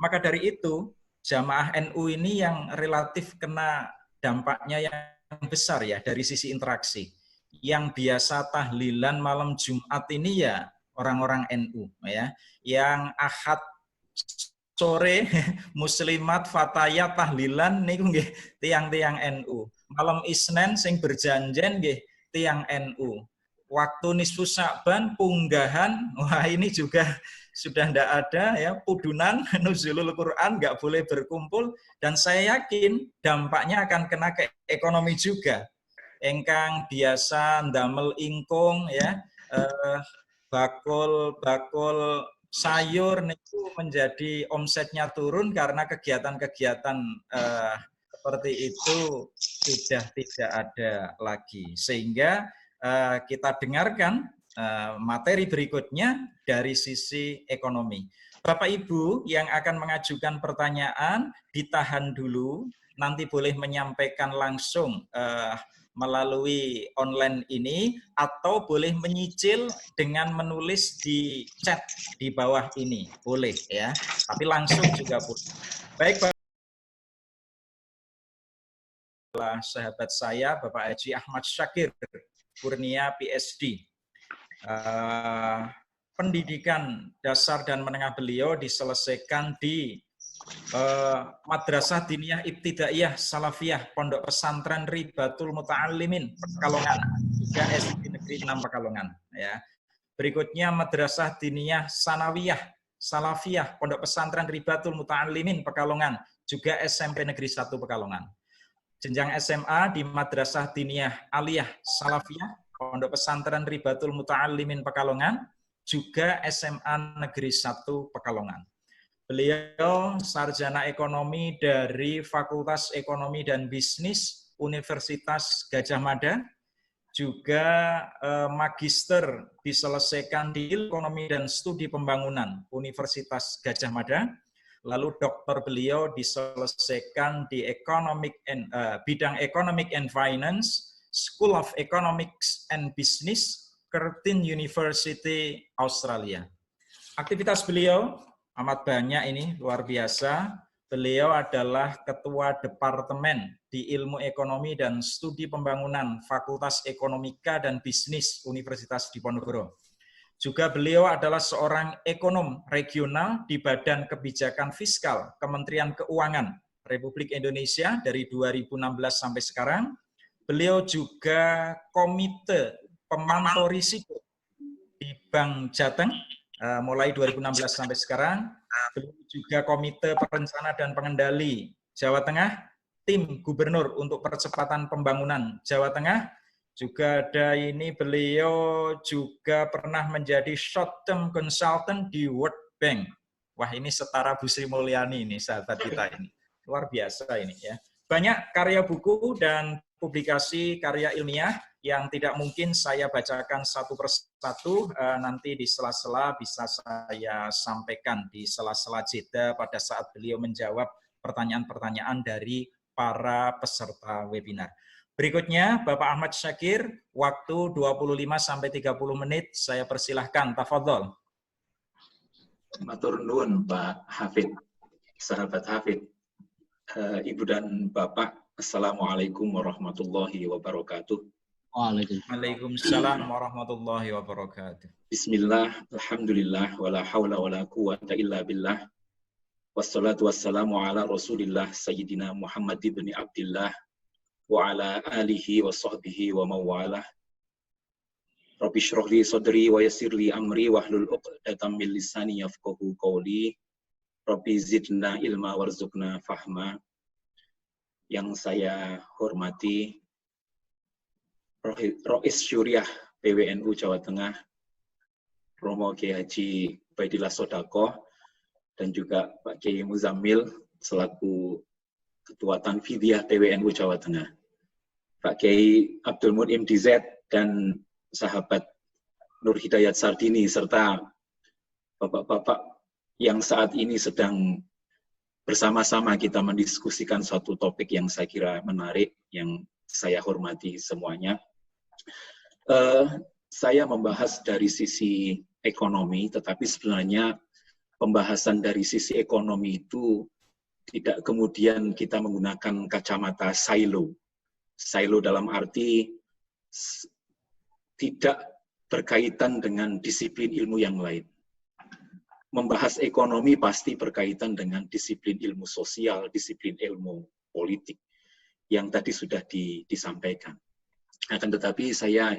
Maka dari itu, jamaah NU ini yang relatif kena dampaknya yang besar ya dari sisi interaksi. Yang biasa tahlilan malam Jumat ini ya orang-orang NU ya, yang Ahad sore muslimat fatayat tahlilan niku nggih tiang-tiang NU. Malam Isnin sing berjanjen nggih tiang NU. Waktu nisfu Sa'ban punggahan, wah ini juga sudah tidak ada ya, pudunan nuzulul Quran nggak boleh berkumpul, dan saya yakin dampaknya akan kena ke ekonomi juga. Engkang biasa ndamel ingkung ya, bakul sayur itu menjadi omsetnya turun karena kegiatan-kegiatan seperti itu sudah tidak ada lagi. Sehingga kita dengarkan materi berikutnya dari sisi ekonomi. Bapak Ibu yang akan mengajukan pertanyaan ditahan dulu, nanti boleh menyampaikan langsung melalui online ini, atau boleh menyicil dengan menulis di chat di bawah ini, boleh ya, tapi langsung juga boleh. Baik, Bapak, sahabat saya Bapak Haji Ahmad Syakir Kurnia PhD. Pendidikan dasar dan menengah beliau diselesaikan di Madrasah Diniyah Ibtidaiyah Salafiyah Pondok Pesantren Ribatul Muta'allimin Pekalongan, juga SD Negeri 6 Pekalongan ya. Berikutnya Madrasah Diniyah Sanawiyah Salafiyah Pondok Pesantren Ribatul Muta'allimin Pekalongan, juga SMP Negeri 1 Pekalongan. Jenjang SMA di Madrasah Diniyah Aliyah Salafiyah Pondok Pesantren Ribatul Muta'allimin Pekalongan, juga SMA Negeri 1 Pekalongan. Beliau sarjana ekonomi dari Fakultas Ekonomi dan Bisnis Universitas Gadjah Mada, juga magister diselesaikan di Ekonomi dan Studi Pembangunan Universitas Gadjah Mada, lalu doktor beliau diselesaikan di bidang Economic and Finance, School of Economics and Business, Curtin University, Australia. Aktivitas beliau amat banyak ini, luar biasa. Beliau adalah Ketua Departemen di Ilmu Ekonomi dan Studi Pembangunan Fakultas Ekonomika dan Bisnis Universitas Diponegoro. Juga beliau adalah seorang ekonom regional di Badan Kebijakan Fiskal Kementerian Keuangan Republik Indonesia dari 2016 sampai sekarang. Beliau juga Komite Pemantau Risiko di Bank Jateng mulai 2016 sampai sekarang. Beliau juga Komite Perencana dan Pengendali Jawa Tengah, tim Gubernur untuk Percepatan Pembangunan Jawa Tengah. Juga ada ini, beliau juga pernah menjadi short term consultant di World Bank. Wah, ini setara Bu Sri Mulyani ini, sahabat kita ini. Luar biasa ini ya. Banyak karya buku dan publikasi karya ilmiah yang tidak mungkin saya bacakan satu persatu, nanti di sela-sela bisa saya sampaikan di sela-sela jeda pada saat beliau menjawab pertanyaan-pertanyaan dari para peserta webinar. Berikutnya Bapak Ahmad Syakir, waktu 25-30 menit, saya persilahkan, tafadhol. Matur nuwun Pak Hafid, sahabat Hafid, Ibu dan Bapak, Assalamualaikum warahmatullahi wabarakatuh. Waalaikumsalam warahmatullahi wabarakatuh. Bismillah, alhamdulillah, wala hawla wala quwata illa billah. Wassalatu wassalamu ala Rasulillah Sayyidina Muhammad ibn Abdillah wa ala alihi wa sahbihi wa mawalah. Rabbi shrah li sadri wa yassir li amri wahlul 'uqdatam min lisani yafqahu qawli. Rabbi zidna ilma warzuqna fahma. Yang saya hormati Rois Syuriah PWNU Jawa Tengah, Romo Kiai Haji Baidillah Sodakoh, dan juga Pak Kiai Muzammil selaku Ketua Tanfidiyah PWNU Jawa Tengah, Pak Kiai Abdul Mun'im DZ dan sahabat Nur Hidayat Sardini, serta Bapak-bapak yang saat ini sedang bersama-sama kita mendiskusikan suatu topik yang saya kira menarik, yang saya hormati semuanya. Saya membahas dari sisi ekonomi, tetapi sebenarnya pembahasan dari sisi ekonomi itu tidak kemudian kita menggunakan kacamata silo. Silo dalam arti tidak berkaitan dengan disiplin ilmu yang lain. Membahas ekonomi pasti berkaitan dengan disiplin ilmu sosial, disiplin ilmu politik yang tadi sudah disampaikan. Akan tetapi saya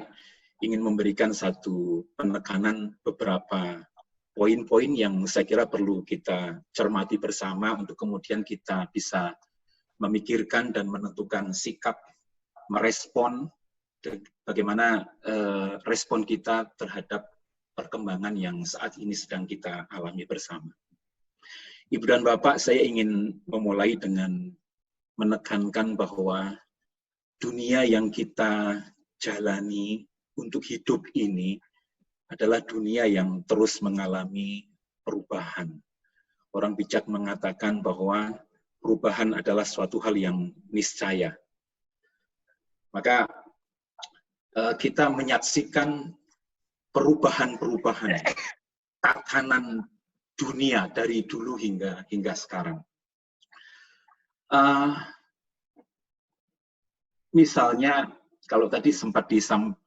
ingin memberikan satu penekanan beberapa poin-poin yang saya kira perlu kita cermati bersama untuk kemudian kita bisa memikirkan dan menentukan sikap, merespon bagaimana respon kita terhadap perkembangan yang saat ini sedang kita alami bersama. Ibu dan Bapak, saya ingin memulai dengan menekankan bahwa dunia yang kita jalani untuk hidup ini adalah dunia yang terus mengalami perubahan. Orang bijak mengatakan bahwa perubahan adalah suatu hal yang niscaya. Maka kita menyaksikan perubahan-perubahan tatanan dunia dari dulu hingga sekarang. Misalnya, kalau tadi sempat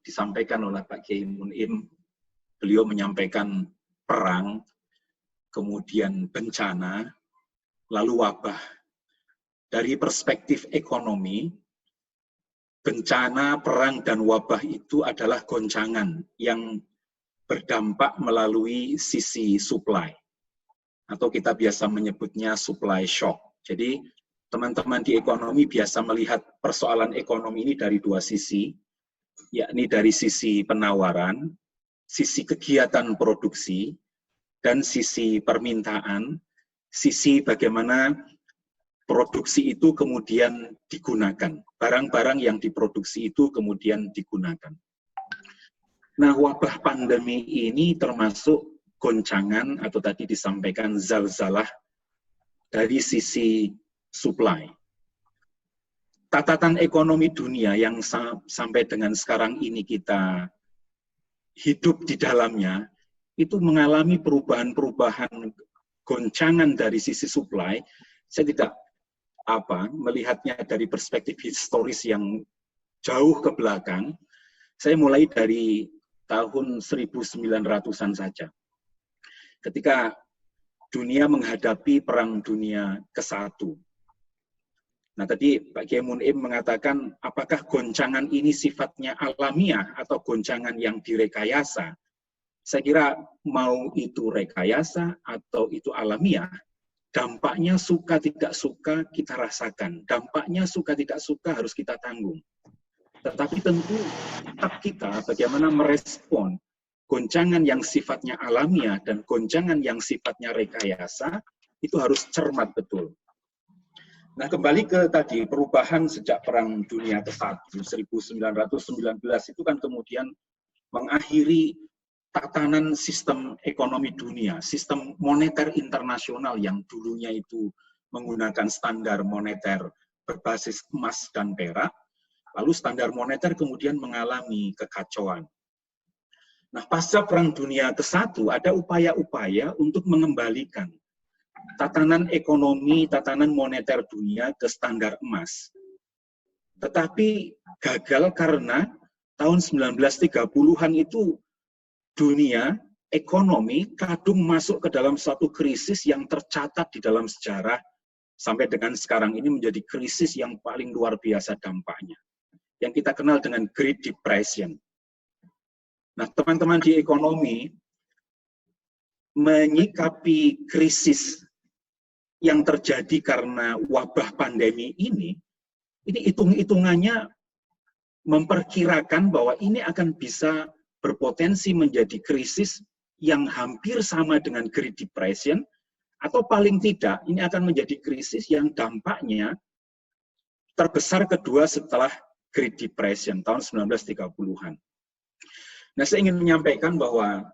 disampaikan oleh Pak Kiai Mun'im, beliau menyampaikan perang, kemudian bencana, lalu wabah. Dari perspektif ekonomi, bencana, perang, dan wabah itu adalah goncangan yang berdampak melalui sisi supply. Atau kita biasa menyebutnya supply shock. Jadi, teman-teman di ekonomi biasa melihat persoalan ekonomi ini dari dua sisi, yakni dari sisi penawaran, sisi kegiatan produksi, dan sisi permintaan, sisi bagaimana produksi itu kemudian digunakan. Barang-barang yang diproduksi itu kemudian digunakan. Nah, wabah pandemi ini termasuk goncangan atau tadi disampaikan zalzalah dari sisi supply. Tatanan ekonomi dunia yang sampai dengan sekarang ini kita hidup di dalamnya, itu mengalami perubahan-perubahan goncangan dari sisi supply. Saya tidak melihatnya dari perspektif historis yang jauh ke belakang. Saya mulai dari tahun 1900-an saja. Ketika dunia menghadapi Perang Dunia ke-1. Nah, tadi Pak Kiai Mun'im mengatakan, apakah goncangan ini sifatnya alamiah atau goncangan yang direkayasa? Saya kira mau itu rekayasa atau itu alamiah, dampaknya suka tidak suka kita rasakan. Dampaknya suka tidak suka harus kita tanggung. Tetapi tentu sikap kita bagaimana merespon goncangan yang sifatnya alamiah dan goncangan yang sifatnya rekayasa, itu harus cermat betul. Nah, kembali ke tadi, perubahan sejak Perang Dunia ke-1, 1919 itu kan kemudian mengakhiri tatanan sistem ekonomi dunia, sistem moneter internasional yang dulunya itu menggunakan standar moneter berbasis emas dan perak, lalu standar moneter kemudian mengalami kekacauan. Nah, pasca Perang Dunia ke-1 ada upaya-upaya untuk mengembalikan tatanan ekonomi, tatanan moneter dunia ke standar emas. Tetapi gagal karena tahun 1930-an itu dunia ekonomi kadung masuk ke dalam suatu krisis yang tercatat di dalam sejarah sampai dengan sekarang ini menjadi krisis yang paling luar biasa dampaknya, yang kita kenal dengan Great Depression. Nah, teman-teman di ekonomi menyikapi krisis yang terjadi karena wabah pandemi ini hitung-hitungannya memperkirakan bahwa ini akan bisa berpotensi menjadi krisis yang hampir sama dengan Great Depression, atau paling tidak ini akan menjadi krisis yang dampaknya terbesar kedua setelah Great Depression tahun 1930-an. Nah, saya ingin menyampaikan bahwa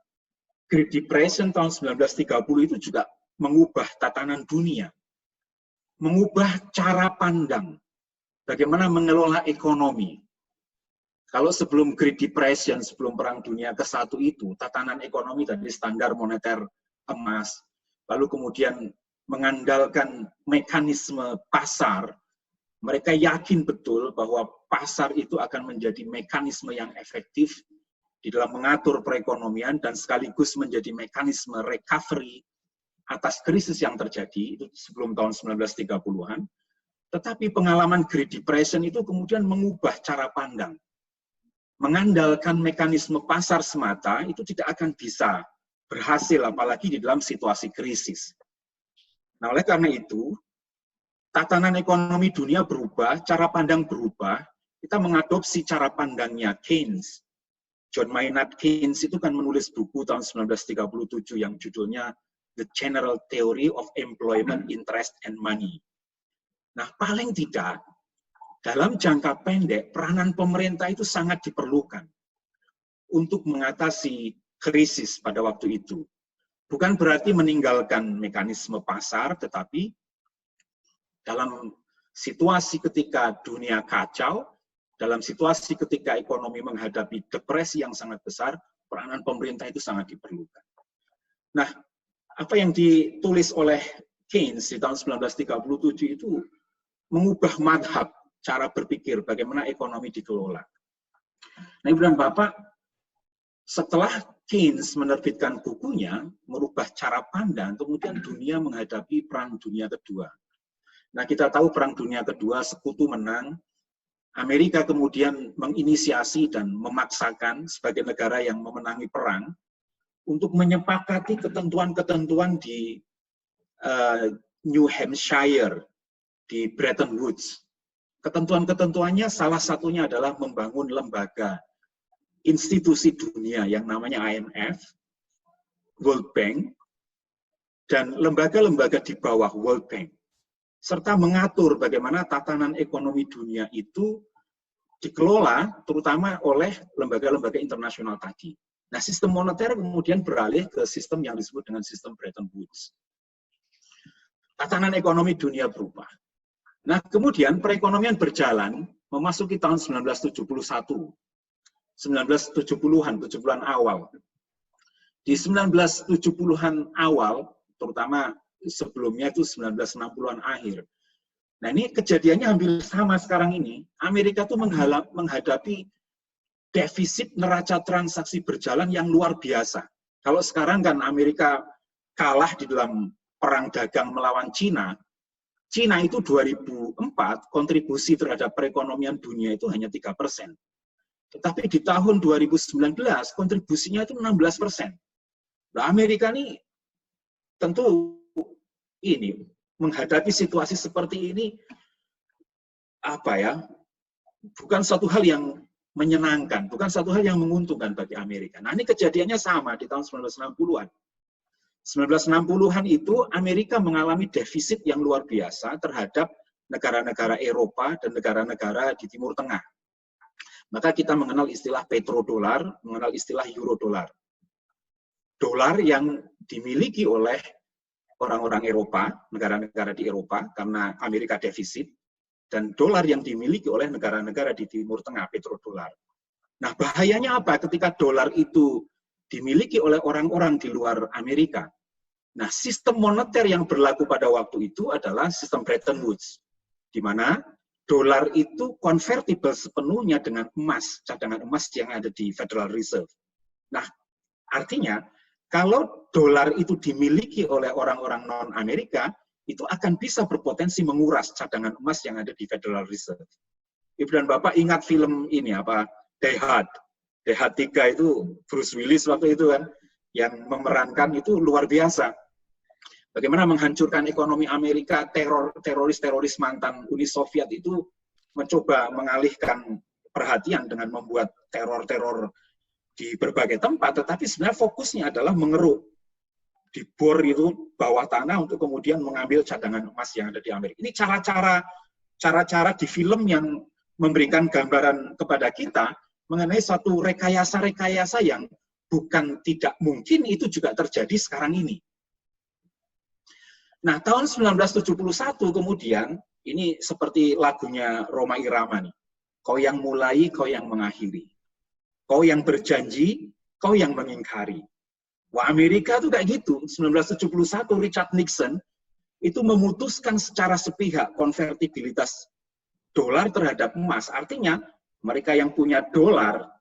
Great Depression tahun 1930 itu juga mengubah tatanan dunia, mengubah cara pandang, bagaimana mengelola ekonomi. Kalau sebelum Great Depression, sebelum Perang Dunia ke-1 itu, tatanan ekonomi dari standar moneter emas, lalu kemudian mengandalkan mekanisme pasar, mereka yakin betul bahwa pasar itu akan menjadi mekanisme yang efektif di dalam mengatur perekonomian dan sekaligus menjadi mekanisme recovery atas krisis yang terjadi, itu sebelum tahun 1930-an. Tetapi pengalaman Great Depression itu kemudian mengubah cara pandang. Mengandalkan mekanisme pasar semata itu tidak akan bisa berhasil, apalagi di dalam situasi krisis. Nah, oleh karena itu, tatanan ekonomi dunia berubah, cara pandang berubah, kita mengadopsi cara pandangnya Keynes. John Maynard Keynes itu kan menulis buku tahun 1937 yang judulnya The General Theory of Employment, Interest, and Money. Nah, paling tidak, dalam jangka pendek, peranan pemerintah itu sangat diperlukan untuk mengatasi krisis pada waktu itu. Bukan berarti meninggalkan mekanisme pasar, tetapi dalam situasi ketika dunia kacau, dalam situasi ketika ekonomi menghadapi depresi yang sangat besar, peranan pemerintah itu sangat diperlukan. Nah, apa yang ditulis oleh Keynes di tahun 1937 itu mengubah madhab, cara berpikir bagaimana ekonomi dikelola. Nah, Ibu dan Bapak, setelah Keynes menerbitkan bukunya, merubah cara pandang, kemudian dunia menghadapi Perang Dunia Kedua. Nah, kita tahu Perang Dunia Kedua, sekutu menang, Amerika kemudian menginisiasi dan memaksakan sebagai negara yang memenangi perang untuk menyepakati ketentuan-ketentuan di New Hampshire, di Bretton Woods. Ketentuan-ketentuannya salah satunya adalah membangun lembaga institusi dunia yang namanya IMF, World Bank, dan lembaga-lembaga di bawah World Bank, serta mengatur bagaimana tatanan ekonomi dunia itu dikelola terutama oleh lembaga-lembaga internasional tadi. Nah, sistem moneter kemudian beralih ke sistem yang disebut dengan sistem Bretton Woods. Tatanan ekonomi dunia berubah. Nah, kemudian perekonomian berjalan memasuki tahun 1971. 1970-an, 70-an awal. Di 1970-an awal, terutama sebelumnya itu 1960-an akhir. Nah, ini kejadiannya hampir sama sekarang ini. Amerika itu menghadapi defisit neraca transaksi berjalan yang luar biasa. Kalau sekarang kan Amerika kalah di dalam perang dagang melawan Cina. Cina itu 2004 kontribusi terhadap perekonomian dunia itu hanya 3%. Tetapi di tahun 2019 kontribusinya itu 16%. Nah, Amerika ini tentu ini menghadapi situasi seperti ini bukan satu hal yang menyenangkan, bukan satu hal yang menguntungkan bagi Amerika. Nah, ini kejadiannya sama di tahun 1960-an. 1960-an itu Amerika mengalami defisit yang luar biasa terhadap negara-negara Eropa dan negara-negara di Timur Tengah. Maka kita mengenal istilah petrodolar, mengenal istilah eurodolar. Dolar yang dimiliki oleh orang-orang Eropa, negara-negara di Eropa, karena Amerika defisit, dan dolar yang dimiliki oleh negara-negara di Timur Tengah, petrodolar. Nah, bahayanya apa ketika dolar itu dimiliki oleh orang-orang di luar Amerika? Nah, sistem moneter yang berlaku pada waktu itu adalah sistem Bretton Woods, di mana dolar itu konvertibel sepenuhnya dengan emas, cadangan emas yang ada di Federal Reserve. Nah, artinya, kalau dolar itu dimiliki oleh orang-orang non-Amerika, itu akan bisa berpotensi menguras cadangan emas yang ada di Federal Reserve. Ibu dan Bapak ingat film ini, Die Hard. Die Hard 3 itu Bruce Willis waktu itu kan, yang memerankan itu luar biasa. Bagaimana menghancurkan ekonomi Amerika, teroris-teroris mantan Uni Soviet itu mencoba mengalihkan perhatian dengan membuat teror-teror di berbagai tempat, tetapi sebenarnya fokusnya adalah mengeruk di bor itu bawah tanah untuk kemudian mengambil cadangan emas yang ada di Amerika. Ini cara-cara di film yang memberikan gambaran kepada kita mengenai suatu rekayasa-rekayasa yang bukan tidak mungkin itu juga terjadi sekarang ini. Nah, tahun 1971 kemudian, ini seperti lagunya Rhoma Irama nih. Kau yang mulai, kau yang mengakhiri. Kau yang berjanji, kau yang mengingkari. Wah, Amerika tuh kayak gitu. 1971 Richard Nixon itu memutuskan secara sepihak konvertibilitas dolar terhadap emas. Artinya, mereka yang punya dolar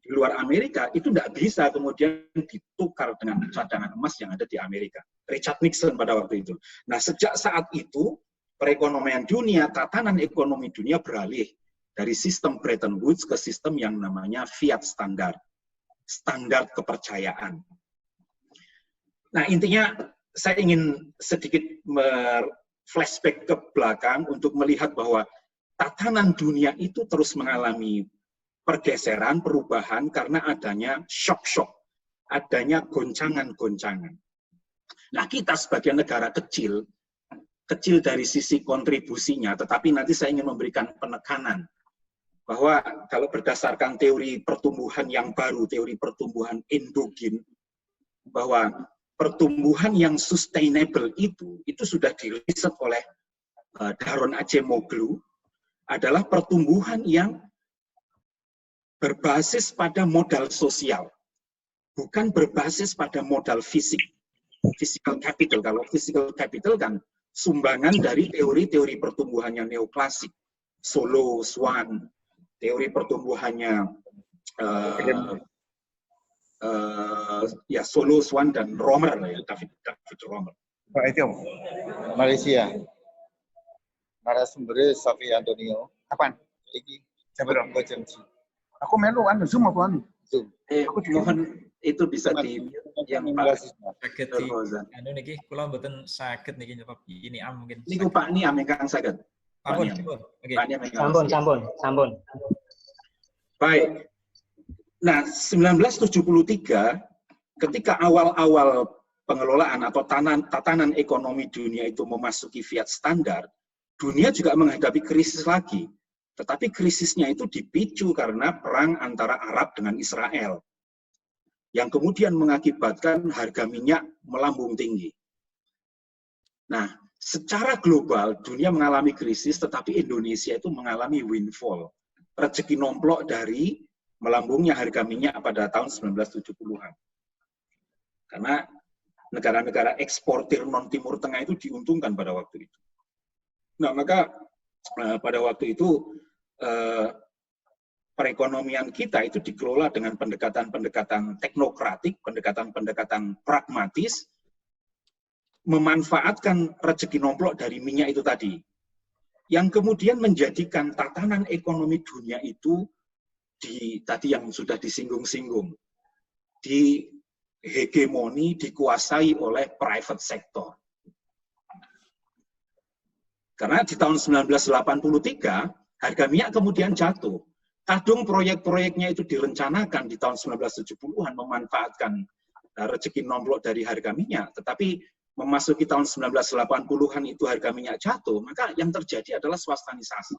di luar Amerika itu tidak bisa kemudian ditukar dengan cadangan emas yang ada di Amerika. Richard Nixon pada waktu itu. Nah, sejak saat itu perekonomian dunia, tatanan ekonomi dunia beralih dari sistem Bretton Woods ke sistem yang namanya fiat standar, standar kepercayaan. Nah, intinya saya ingin sedikit flashback ke belakang untuk melihat bahwa tatanan dunia itu terus mengalami pergeseran, perubahan karena adanya shock-shock, adanya goncangan-goncangan. Nah, kita sebagai negara kecil dari sisi kontribusinya, tetapi nanti saya ingin memberikan penekanan bahwa kalau berdasarkan teori pertumbuhan yang baru, teori pertumbuhan endogen, bahwa pertumbuhan yang sustainable itu sudah diriset oleh Daron Acemoglu, adalah pertumbuhan yang berbasis pada modal sosial, bukan berbasis pada modal fisik, physical capital. Kalau physical capital kan sumbangan dari teori-teori pertumbuhannya neoklasik, Solow, Swan, teori pertumbuhannya ya Solow, Swan, dan Romer, ya, David Romer. Pak itu Malaysia. Narasumbernya Safi Antonio. Apaan? Iki. Saya janji. Aku melu anu Zoom apa anu? Zoom. Aku mohon itu bisa di yang Pak saged di anu niki kula mboten saged niki nyoba ini mungkin. Niku Pak Niam ingkang saged. Ampun. Oke. Sampun. Baik. Nah, 1973 ketika awal-awal pengelolaan atau tatanan ekonomi dunia itu memasuki fiat standar, dunia juga menghadapi krisis lagi. Tetapi krisisnya itu dipicu karena perang antara Arab dengan Israel, yang kemudian mengakibatkan harga minyak melambung tinggi. Nah, secara global dunia mengalami krisis, tetapi Indonesia itu mengalami windfall, rezeki nomplok dari melambungnya harga minyak pada tahun 1970-an. Karena negara-negara eksportir non-Timur Tengah itu diuntungkan pada waktu itu. Nah, maka pada waktu itu perekonomian kita itu dikelola dengan pendekatan-pendekatan teknokratik, pendekatan-pendekatan pragmatis, memanfaatkan rezeki nomplok dari minyak itu tadi, yang kemudian menjadikan tatanan ekonomi dunia itu tadi yang sudah disinggung-singgung, dihegemoni, dikuasai oleh private sector. Karena di tahun 1983 harga minyak kemudian jatuh. Kadung proyek-proyeknya itu direncanakan di tahun 1970-an memanfaatkan rezeki nomplok dari harga minyak. Tetapi memasuki tahun 1980-an itu harga minyak jatuh, maka yang terjadi adalah swastanisasi.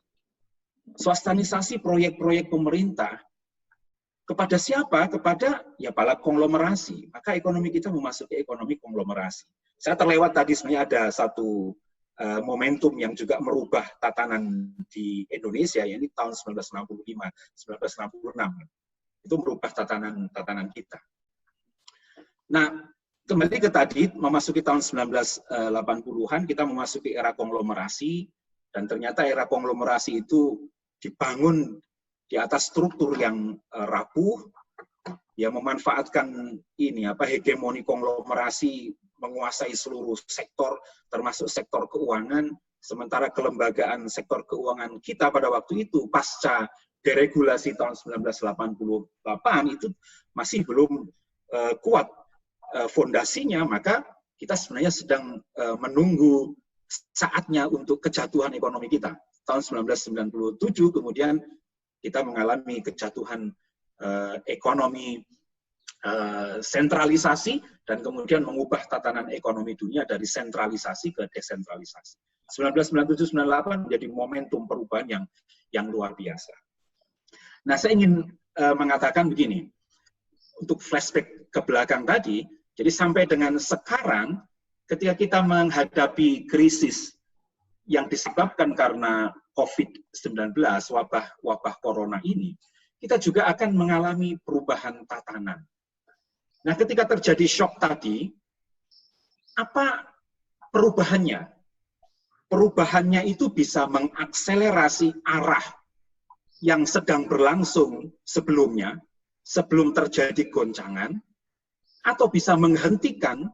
Swastanisasi proyek-proyek pemerintah kepada siapa? Kepada ya para konglomerasi. Maka ekonomi kita memasuki ekonomi konglomerasi. Saya terlewat tadi sebenarnya ada satu momentum yang juga merubah tatanan di Indonesia, yaitu tahun 1965, 1966. Itu merubah tatanan kita. Nah, kembali ke tadi, memasuki tahun 1980-an, kita memasuki era konglomerasi, dan ternyata era konglomerasi itu dibangun di atas struktur yang rapuh, ya memanfaatkan hegemoni konglomerasi menguasai seluruh sektor, termasuk sektor keuangan, sementara kelembagaan sektor keuangan kita pada waktu itu, pasca deregulasi tahun 1988, itu masih belum kuat fondasinya, maka kita sebenarnya sedang menunggu saatnya untuk kejatuhan ekonomi kita. Tahun 1997 kemudian kita mengalami kejatuhan ekonomi sentralisasi dan kemudian mengubah tatanan ekonomi dunia dari sentralisasi ke desentralisasi. 1997-98 menjadi momentum perubahan yang luar biasa. Nah, saya ingin mengatakan begini, untuk flashback ke belakang tadi, jadi sampai dengan sekarang, ketika kita menghadapi krisis yang disebabkan karena COVID-19, wabah corona ini, kita juga akan mengalami perubahan tatanan. Nah, ketika terjadi shock tadi, apa perubahannya? Perubahannya itu bisa mengakselerasi arah yang sedang berlangsung sebelumnya, sebelum terjadi goncangan, atau bisa menghentikan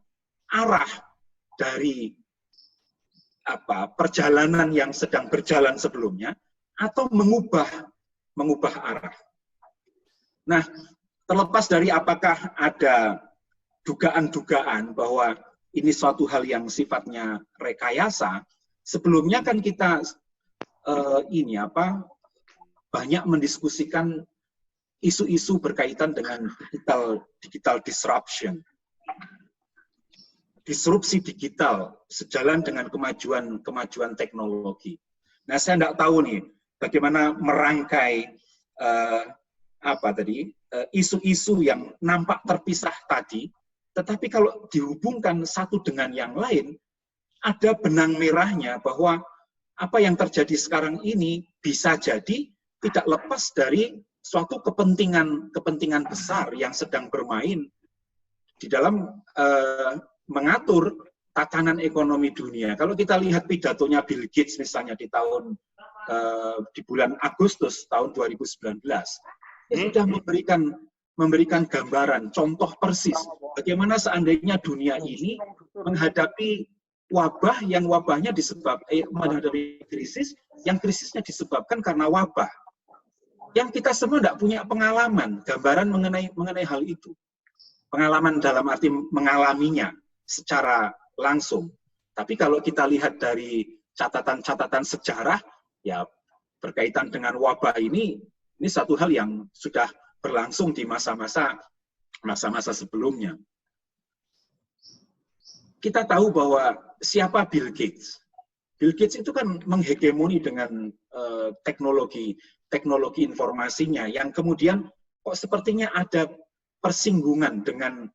arah dari perjalanan yang sedang berjalan sebelumnya, atau mengubah arah. Nah, terlepas dari apakah ada dugaan-dugaan bahwa ini suatu hal yang sifatnya rekayasa, sebelumnya kan kita banyak mendiskusikan isu-isu berkaitan dengan digital disruption. Disrupsi digital sejalan dengan kemajuan teknologi. Nah, saya tidak tahu nih bagaimana merangkai isu-isu yang nampak terpisah tadi, tetapi kalau dihubungkan satu dengan yang lain, ada benang merahnya bahwa apa yang terjadi sekarang ini bisa jadi tidak lepas dari suatu kepentingan besar yang sedang bermain di dalam mengatur tatanan ekonomi dunia. Kalau kita lihat pidatonya Bill Gates misalnya di bulan Agustus tahun 2019, dia sudah memberikan gambaran, contoh persis bagaimana seandainya dunia ini menghadapi wabah yang menghadapi krisis yang krisisnya disebabkan karena wabah. Yang kita semua tidak punya pengalaman, gambaran mengenai hal itu. Pengalaman dalam arti mengalaminya secara langsung. Tapi kalau kita lihat dari catatan-catatan sejarah, ya berkaitan dengan wabah ini satu hal yang sudah berlangsung di masa-masa sebelumnya. Kita tahu bahwa siapa Bill Gates. Bill Gates itu kan menghegemoni dengan teknologi informasinya yang kemudian kok sepertinya ada persinggungan dengan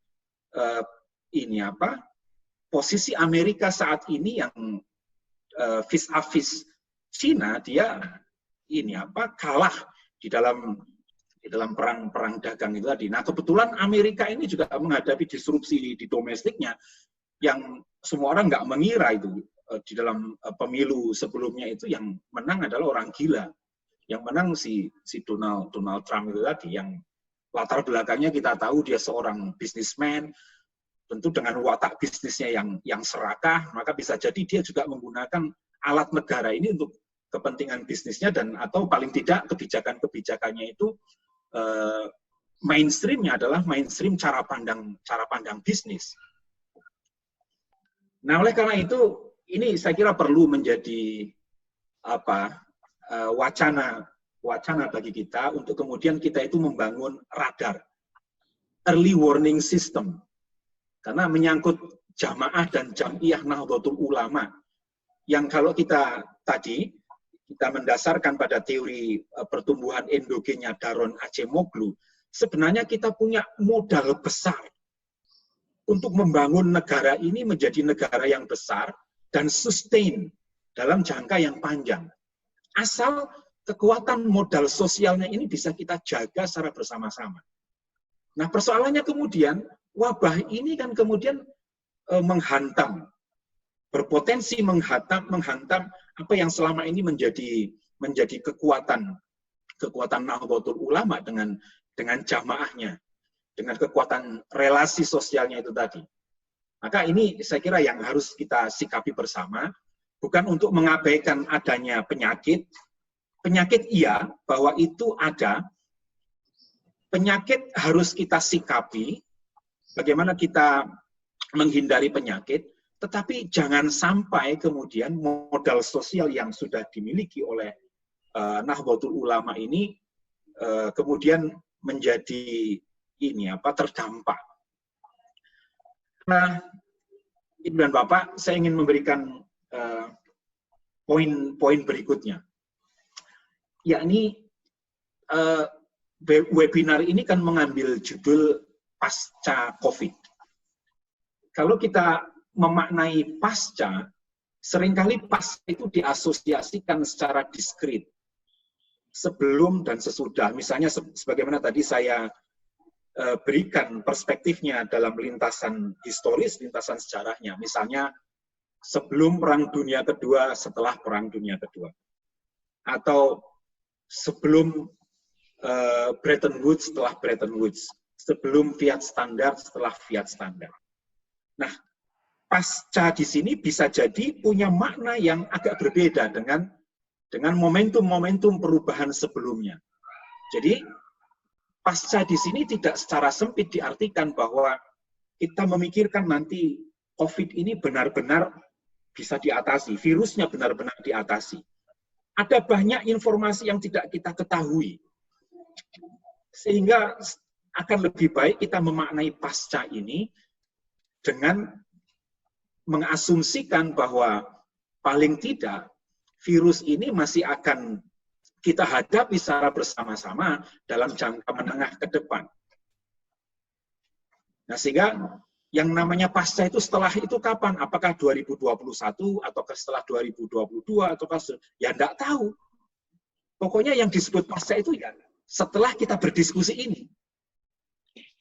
posisi Amerika saat ini yang vis-a-vis Cina, dia kalah di dalam perang dagang itu tadi. Nah, kebetulan Amerika ini juga menghadapi disrupsi di domestiknya yang semua orang nggak mengira itu. Di dalam pemilu sebelumnya itu yang menang adalah orang gila. Yang menang si Donald Trump itu tadi, yang latar belakangnya kita tahu dia seorang bisnismen, tentu dengan watak bisnisnya yang serakah, maka bisa jadi dia juga menggunakan alat negara ini untuk kepentingan bisnisnya, dan atau paling tidak kebijakannya itu mainstreamnya adalah mainstream cara pandang bisnis. Nah, oleh karena itu ini saya kira perlu menjadi wacana bagi kita untuk kemudian kita itu membangun radar, early warning system, karena menyangkut jamaah dan jamiyah Nahdlatul Ulama yang kalau kita mendasarkan pada teori pertumbuhan endogennya Daron Acemoglu, sebenarnya kita punya modal besar untuk membangun negara ini menjadi negara yang besar dan sustain dalam jangka yang panjang. Asal kekuatan modal sosialnya ini bisa kita jaga secara bersama-sama. Nah, persoalannya kemudian, wabah ini kan kemudian berpotensi menghantam apa yang selama ini menjadi kekuatan Nahdlatul Ulama dengan jamaahnya, dengan kekuatan relasi sosialnya itu tadi. Maka ini saya kira yang harus kita sikapi bersama, bukan untuk mengabaikan adanya penyakit. Penyakit iya, bahwa itu ada. Penyakit harus kita sikapi, bagaimana kita menghindari penyakit, tetapi jangan sampai kemudian modal sosial yang sudah dimiliki oleh Nahdlatul Ulama ini kemudian menjadi terdampak. Nah, Ibu dan Bapak, saya ingin memberikan poin berikutnya, yakni webinar ini kan mengambil judul pasca COVID. Kalau kita memaknai pasca, seringkali pasca itu diasosiasikan secara diskrit. Sebelum dan sesudah. Misalnya sebagaimana tadi saya berikan perspektifnya dalam lintasan historis, lintasan sejarahnya. Misalnya sebelum Perang Dunia Kedua, setelah Perang Dunia Kedua. Atau sebelum Bretton Woods, setelah Bretton Woods. Sebelum Fiat Standar, setelah Fiat Standar. Nah, pasca di sini bisa jadi punya makna yang agak berbeda dengan momentum-momentum perubahan sebelumnya. Jadi, pasca di sini tidak secara sempit diartikan bahwa kita memikirkan nanti COVID ini benar-benar bisa diatasi, virusnya benar-benar diatasi. Ada banyak informasi yang tidak kita ketahui. Sehingga akan lebih baik kita memaknai pasca ini dengan mengasumsikan bahwa paling tidak virus ini masih akan kita hadapi secara bersama-sama dalam jangka menengah ke depan. Nah, sehingga yang namanya pasca itu setelah itu kapan? Apakah 2021 ataukah setelah 2022 ataukah ya enggak tahu. Pokoknya yang disebut pasca itu ya setelah kita berdiskusi ini.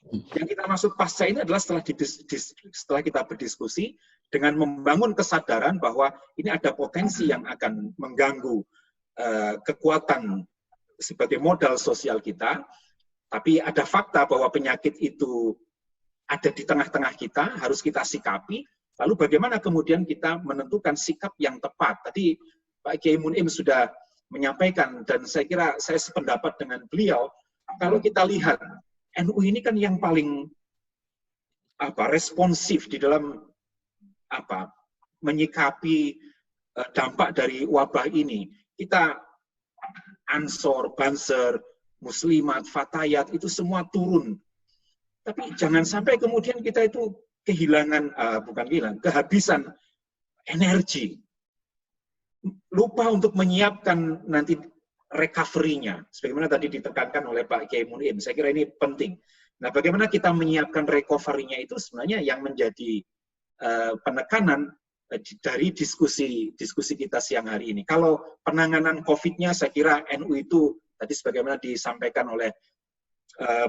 Yang kita maksud pasca ini adalah setelah kita berdiskusi dengan membangun kesadaran bahwa ini ada potensi yang akan mengganggu kekuatan sebagai modal sosial kita, tapi ada fakta bahwa penyakit itu ada di tengah-tengah kita, harus kita sikapi, lalu bagaimana kemudian kita menentukan sikap yang tepat. Tadi Pak Kiai Mun'im sudah menyampaikan, dan saya kira saya sependapat dengan beliau, kalau kita lihat, NU ini kan yang paling responsif di dalam menyikapi dampak dari wabah ini. Kita Ansor, Banser, Muslimat, Fatayat itu semua turun. Tapi jangan sampai kemudian kita itu kehabisan energi. Lupa untuk menyiapkan nanti recovery-nya. Sebagaimana tadi ditekankan oleh Pak Kiai Mun'im. Saya kira ini penting. Nah, bagaimana kita menyiapkan recovery-nya itu sebenarnya yang menjadi penekanan dari diskusi kita siang hari ini. Kalau penanganan COVID-nya, saya kira NU itu, tadi sebagaimana disampaikan oleh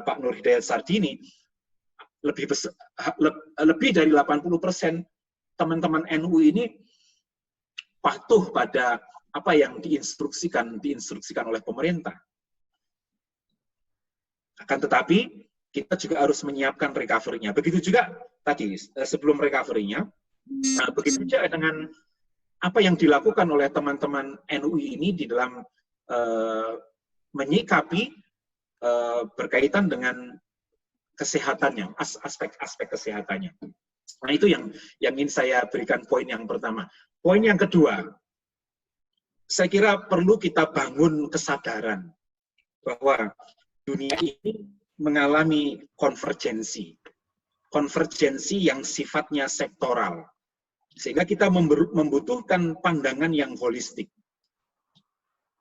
Pak Nur Hidayat Sardini, lebih dari 80% teman-teman NU ini patuh pada apa yang diinstruksikan oleh pemerintah. Akan tetapi, kita juga harus menyiapkan recovery-nya. Begitu juga tadi, sebelum recovery-nya, begitu juga dengan apa yang dilakukan oleh teman-teman NUI ini di dalam menyikapi berkaitan dengan kesehatannya, aspek-aspek kesehatannya. Nah, itu yang ingin saya berikan poin yang pertama. Poin yang kedua, saya kira perlu kita bangun kesadaran bahwa dunia ini mengalami konvergensi yang sifatnya sektoral. Sehingga kita membutuhkan pandangan yang holistik.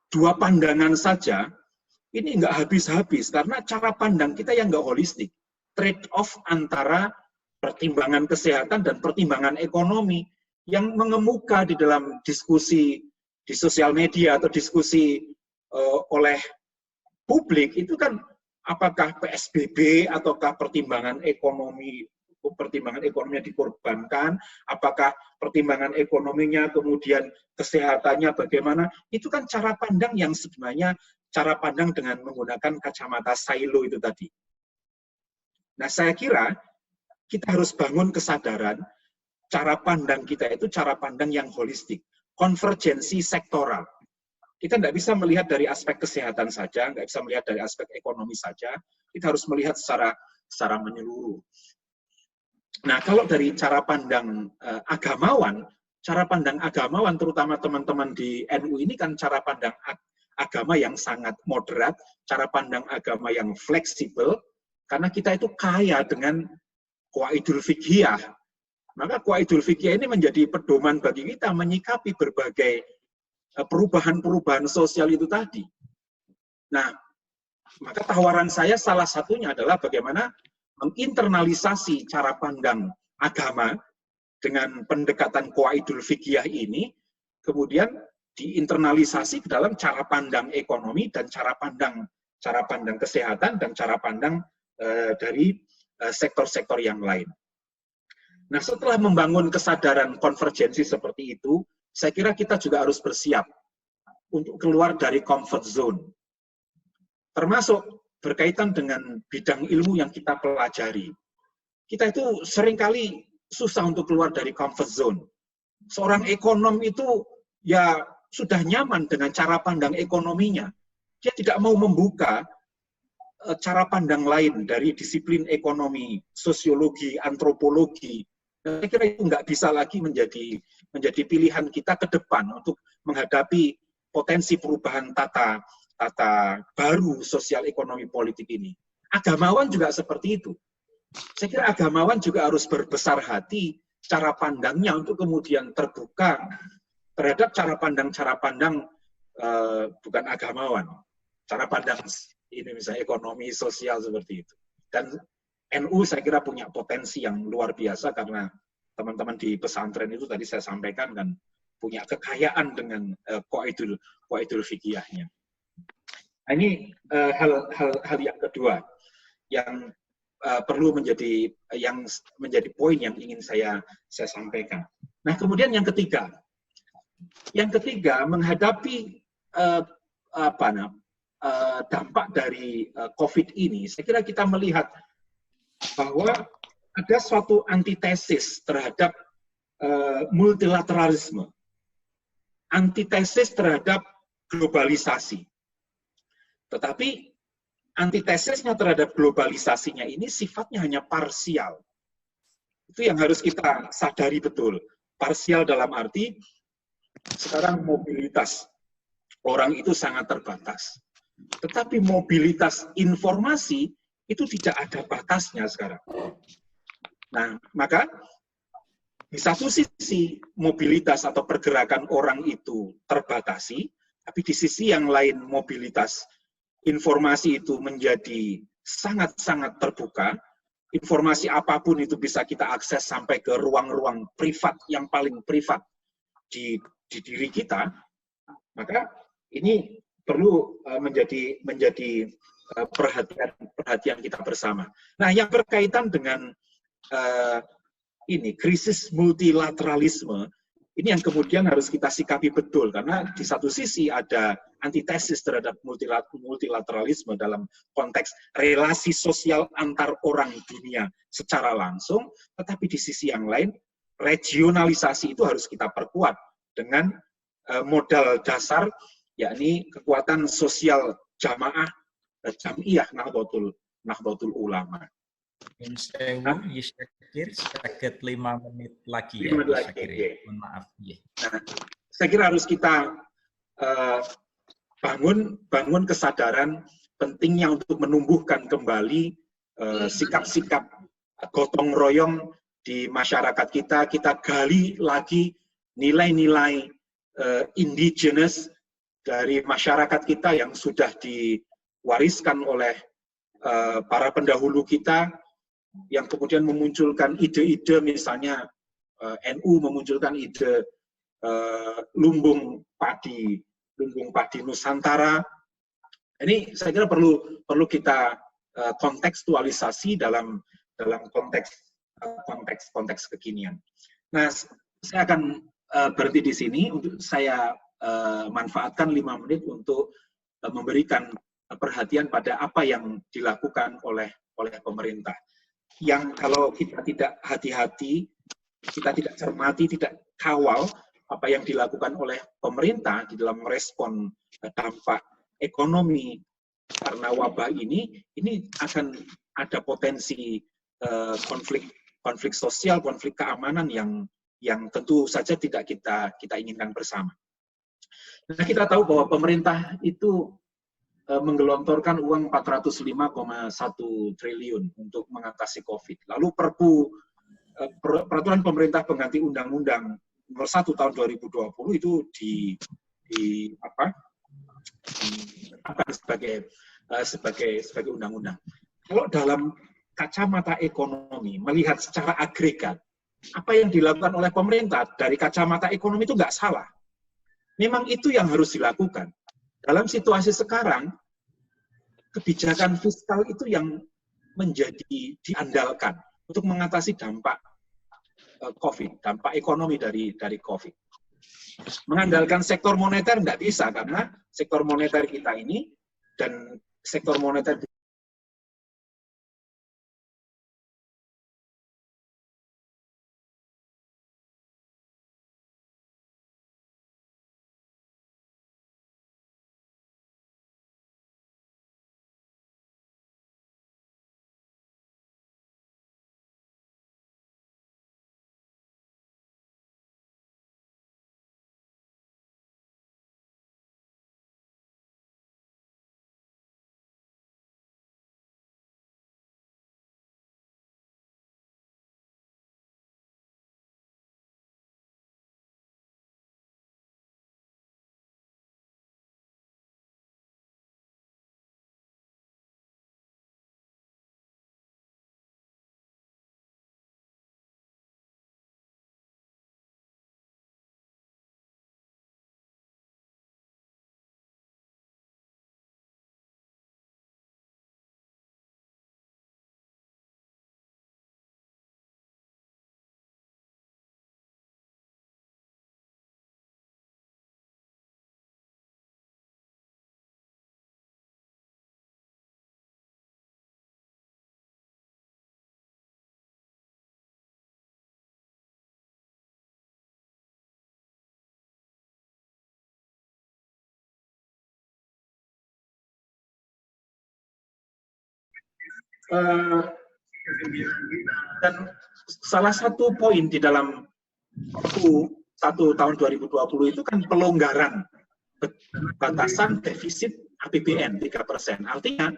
Dua pandangan saja, ini nggak habis-habis, karena cara pandang kita yang nggak holistik. Trade-off antara pertimbangan kesehatan dan pertimbangan ekonomi yang mengemuka di dalam diskusi di sosial media atau diskusi oleh publik, itu kan apakah PSBB ataukah pertimbangan ekonominya dikorbankan, apakah pertimbangan ekonominya kemudian kesehatannya bagaimana, itu kan cara pandang yang sebenarnya cara pandang dengan menggunakan kacamata silo itu tadi. Nah, saya kira kita harus bangun kesadaran cara pandang kita itu cara pandang yang holistik, konvergensi sektoral. Kita tidak bisa melihat dari aspek kesehatan saja, nggak bisa melihat dari aspek ekonomi saja, kita harus melihat secara menyeluruh. Nah, kalau dari cara pandang agamawan terutama teman-teman di NU ini kan cara pandang agama yang sangat moderat, cara pandang agama yang fleksibel, karena kita itu kaya dengan qawaidul fiqhiyah. Maka qawaidul fiqhiyah ini menjadi pedoman bagi kita menyikapi berbagai perubahan-perubahan sosial itu tadi. Nah, maka tawaran saya salah satunya adalah bagaimana menginternalisasi cara pandang agama dengan pendekatan qawaidul fikih ini, kemudian diinternalisasi ke dalam cara pandang ekonomi dan cara pandang kesehatan dan cara pandang dari sektor-sektor yang lain. Nah, setelah membangun kesadaran konvergensi seperti itu, saya kira kita juga harus bersiap untuk keluar dari comfort zone. Termasuk berkaitan dengan bidang ilmu yang kita pelajari. Kita itu seringkali susah untuk keluar dari comfort zone. Seorang ekonom itu ya sudah nyaman dengan cara pandang ekonominya. Dia tidak mau membuka cara pandang lain dari disiplin ekonomi, sosiologi, antropologi. Saya kira itu nggak bisa lagi menjadi pilihan kita ke depan untuk menghadapi potensi perubahan tata baru sosial ekonomi politik ini. Agamawan juga seperti itu. Saya kira agamawan juga harus berbesar hati cara pandangnya untuk kemudian terbuka terhadap cara pandang bukan agamawan, cara pandang ini misalnya ekonomi sosial seperti itu. Dan NU saya kira punya potensi yang luar biasa karena teman-teman di pesantren itu tadi saya sampaikan kan punya kekayaan dengan qawaidul fikihnya. Nah, ini hal yang kedua yang perlu menjadi poin yang ingin saya sampaikan. Nah, kemudian yang ketiga menghadapi dampak dari COVID ini, saya kira kita melihat bahwa ada suatu antitesis terhadap multilateralisme, antitesis terhadap globalisasi. Tetapi antitesisnya terhadap globalisasinya ini sifatnya hanya parsial. Itu yang harus kita sadari betul. Parsial dalam arti sekarang mobilitas orang itu sangat terbatas. Tetapi mobilitas informasi itu tidak ada batasnya sekarang. Nah, maka di satu sisi mobilitas atau pergerakan orang itu terbatasi, tapi di sisi yang lain mobilitas informasi itu menjadi sangat-sangat terbuka. Informasi apapun itu bisa kita akses sampai ke ruang-ruang privat yang paling privat di diri kita. Maka ini perlu menjadi perhatian kita bersama. Nah, yang berkaitan dengan krisis multilateralisme, ini yang kemudian harus kita sikapi betul, karena di satu sisi ada antitesis terhadap multilateralisme dalam konteks relasi sosial antar orang dunia secara langsung, tetapi di sisi yang lain, regionalisasi itu harus kita perkuat dengan modal dasar, yakni kekuatan sosial jamaah, jam'iyah Nahdlatul Ulama. Sewu, Yishakir, sekitar 5 menit lagi ya. 5 menit lagi, ya. Mohon maaf. Ya. Nah, saya kira harus kita bangun kesadaran pentingnya untuk menumbuhkan kembali sikap-sikap gotong royong di masyarakat kita. Kita gali lagi nilai-nilai indigenous dari masyarakat kita yang sudah diwariskan oleh para pendahulu kita, yang kemudian memunculkan ide-ide, misalnya NU memunculkan ide lumbung padi Nusantara. Ini saya kira perlu kita kontekstualisasi dalam konteks kekinian. Nah, saya akan berhenti di sini. Untuk saya manfaatkan 5 menit untuk memberikan perhatian pada apa yang dilakukan oleh pemerintah. Yang kalau kita tidak hati-hati, kita tidak cermati, tidak kawal apa yang dilakukan oleh pemerintah di dalam merespon dampak ekonomi karena wabah ini akan ada potensi konflik sosial, konflik keamanan yang tentu saja tidak kita inginkan bersama. Nah, kita tahu bahwa pemerintah itu menggelontorkan uang 405,1 triliun untuk mengatasi COVID. Lalu peraturan pemerintah pengganti Undang-Undang Nomor 1 Tahun 2020 itu ditetapkan sebagai undang-undang. Kalau kacamata ekonomi, melihat secara agregat, apa yang dilakukan oleh pemerintah dari kacamata ekonomi itu nggak salah. Memang itu yang harus dilakukan. Dalam situasi sekarang, kebijakan fiskal itu yang menjadi diandalkan untuk mengatasi dampak COVID, dampak ekonomi dari COVID. Mengandalkan sektor moneter nggak bisa, karena sektor moneter kita ini dan sektor moneter dan salah satu poin di dalam Perpu 1 tahun 2020 itu kan pelonggaran batasan defisit APBN 3%. Artinya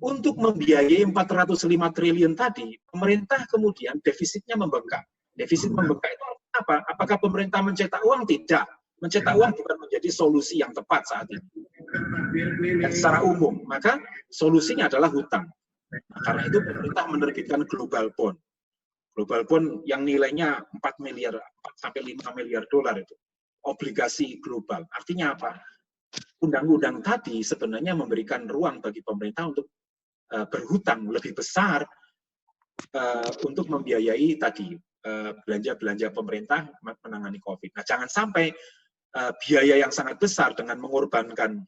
untuk membiayai 405 triliun tadi, pemerintah kemudian defisitnya membengkak. Defisit membengkak itu apa? Apakah pemerintah mencetak uang? Tidak. Mencetak uang bukan menjadi solusi yang tepat saat ini. Dan secara umum, maka solusinya adalah hutang. Nah, karena itu pemerintah menerbitkan global bond. Global bond yang nilainya 4 miliar sampai 5 miliar dolar itu. Obligasi global. Artinya apa? Undang-undang tadi sebenarnya memberikan ruang bagi pemerintah untuk berhutang lebih besar untuk membiayai tadi belanja-belanja pemerintah menangani COVID. Nah, jangan sampai biaya yang sangat besar dengan mengorbankan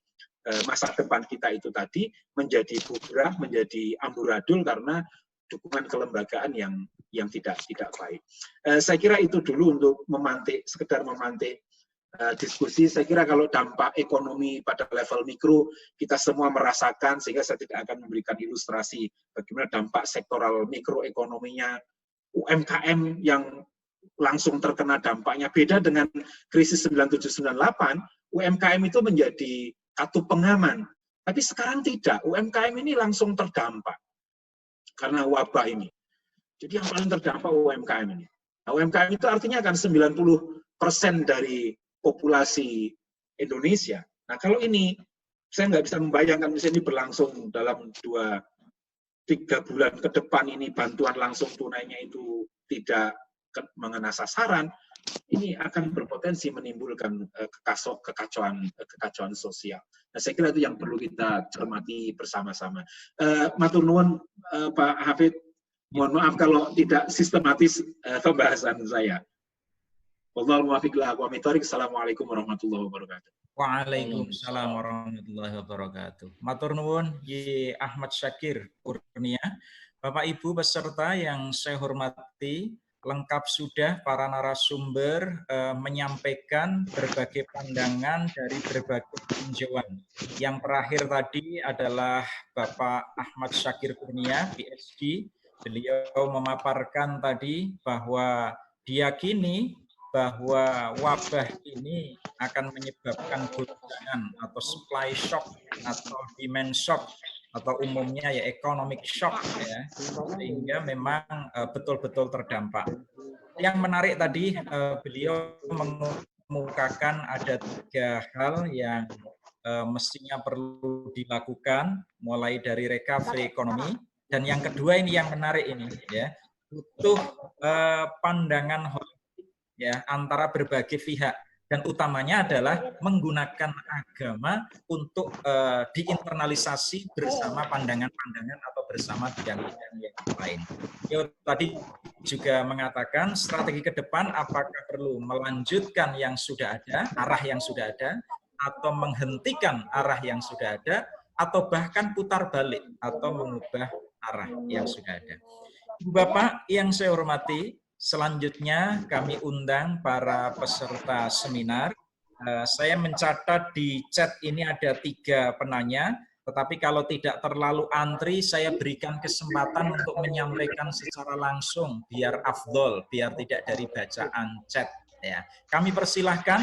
masa depan kita itu tadi menjadi bubrah, menjadi amburadul karena dukungan kelembagaan yang tidak baik. Saya kira itu dulu untuk sekedar memantik diskusi. Saya kira kalau dampak ekonomi pada level mikro kita semua merasakan, sehingga saya tidak akan memberikan ilustrasi bagaimana dampak sektoral mikroekonominya, UMKM yang langsung terkena dampaknya. Beda dengan krisis 97-98, UMKM itu menjadi katup pengaman. Tapi sekarang tidak, UMKM ini langsung terdampak karena wabah ini. Jadi yang paling terdampak UMKM ini. Nah, UMKM itu artinya kan 90% dari populasi Indonesia. Nah, kalau ini, saya nggak bisa membayangkan misalnya ini berlangsung dalam 2-3 bulan ke depan ini bantuan langsung tunainya itu tidak mengena sasaran, ini akan berpotensi menimbulkan kekacauan sosial. Nah, saya kira itu yang perlu kita cermati bersama-sama. Matur nuwun Pak Hafid, mohon maaf kalau tidak sistematis pembahasan saya. Wallahul muwaffiq ila aqwamit thoriq. Assalamualaikum warahmatullahi wabarakatuh. Waalaikumsalam warahmatullahi wabarakatuh. Matur nuwun Yi Ahmad Syakir Kurnia. Bapak Ibu peserta yang saya hormati, lengkap sudah para narasumber menyampaikan berbagai pandangan dari berbagai tinjauan. Yang terakhir tadi adalah Bapak Ahmad Syakir Kurnia, PhD. Beliau memaparkan tadi bahwa diyakini bahwa wabah ini akan menyebabkan goncangan atau supply shock atau demand shock atau umumnya ya economic shock ya, sehingga memang betul-betul terdampak. Yang menarik tadi beliau mengemukakan ada 3 hal yang mestinya perlu dilakukan, mulai dari recovery ekonomi, Dan yang kedua ini yang menarik ini ya, butuh pandangan holistik ya antara berbagai pihak, dan utamanya adalah menggunakan agama untuk diinternalisasi bersama pandangan-pandangan atau bersama bidang-bidang yang lain. Ya, tadi juga mengatakan strategi ke depan apakah perlu melanjutkan yang sudah ada, arah yang sudah ada, atau menghentikan arah yang sudah ada, atau bahkan putar balik atau mengubah arah yang sudah ada. Ibu Bapak yang saya hormati, selanjutnya kami undang para peserta seminar. Saya mencatat di chat ini ada 3 penanya, tetapi kalau tidak terlalu antri, saya berikan kesempatan untuk menyampaikan secara langsung, biar afdol, biar tidak dari bacaan chat. Ya, kami persilahkan.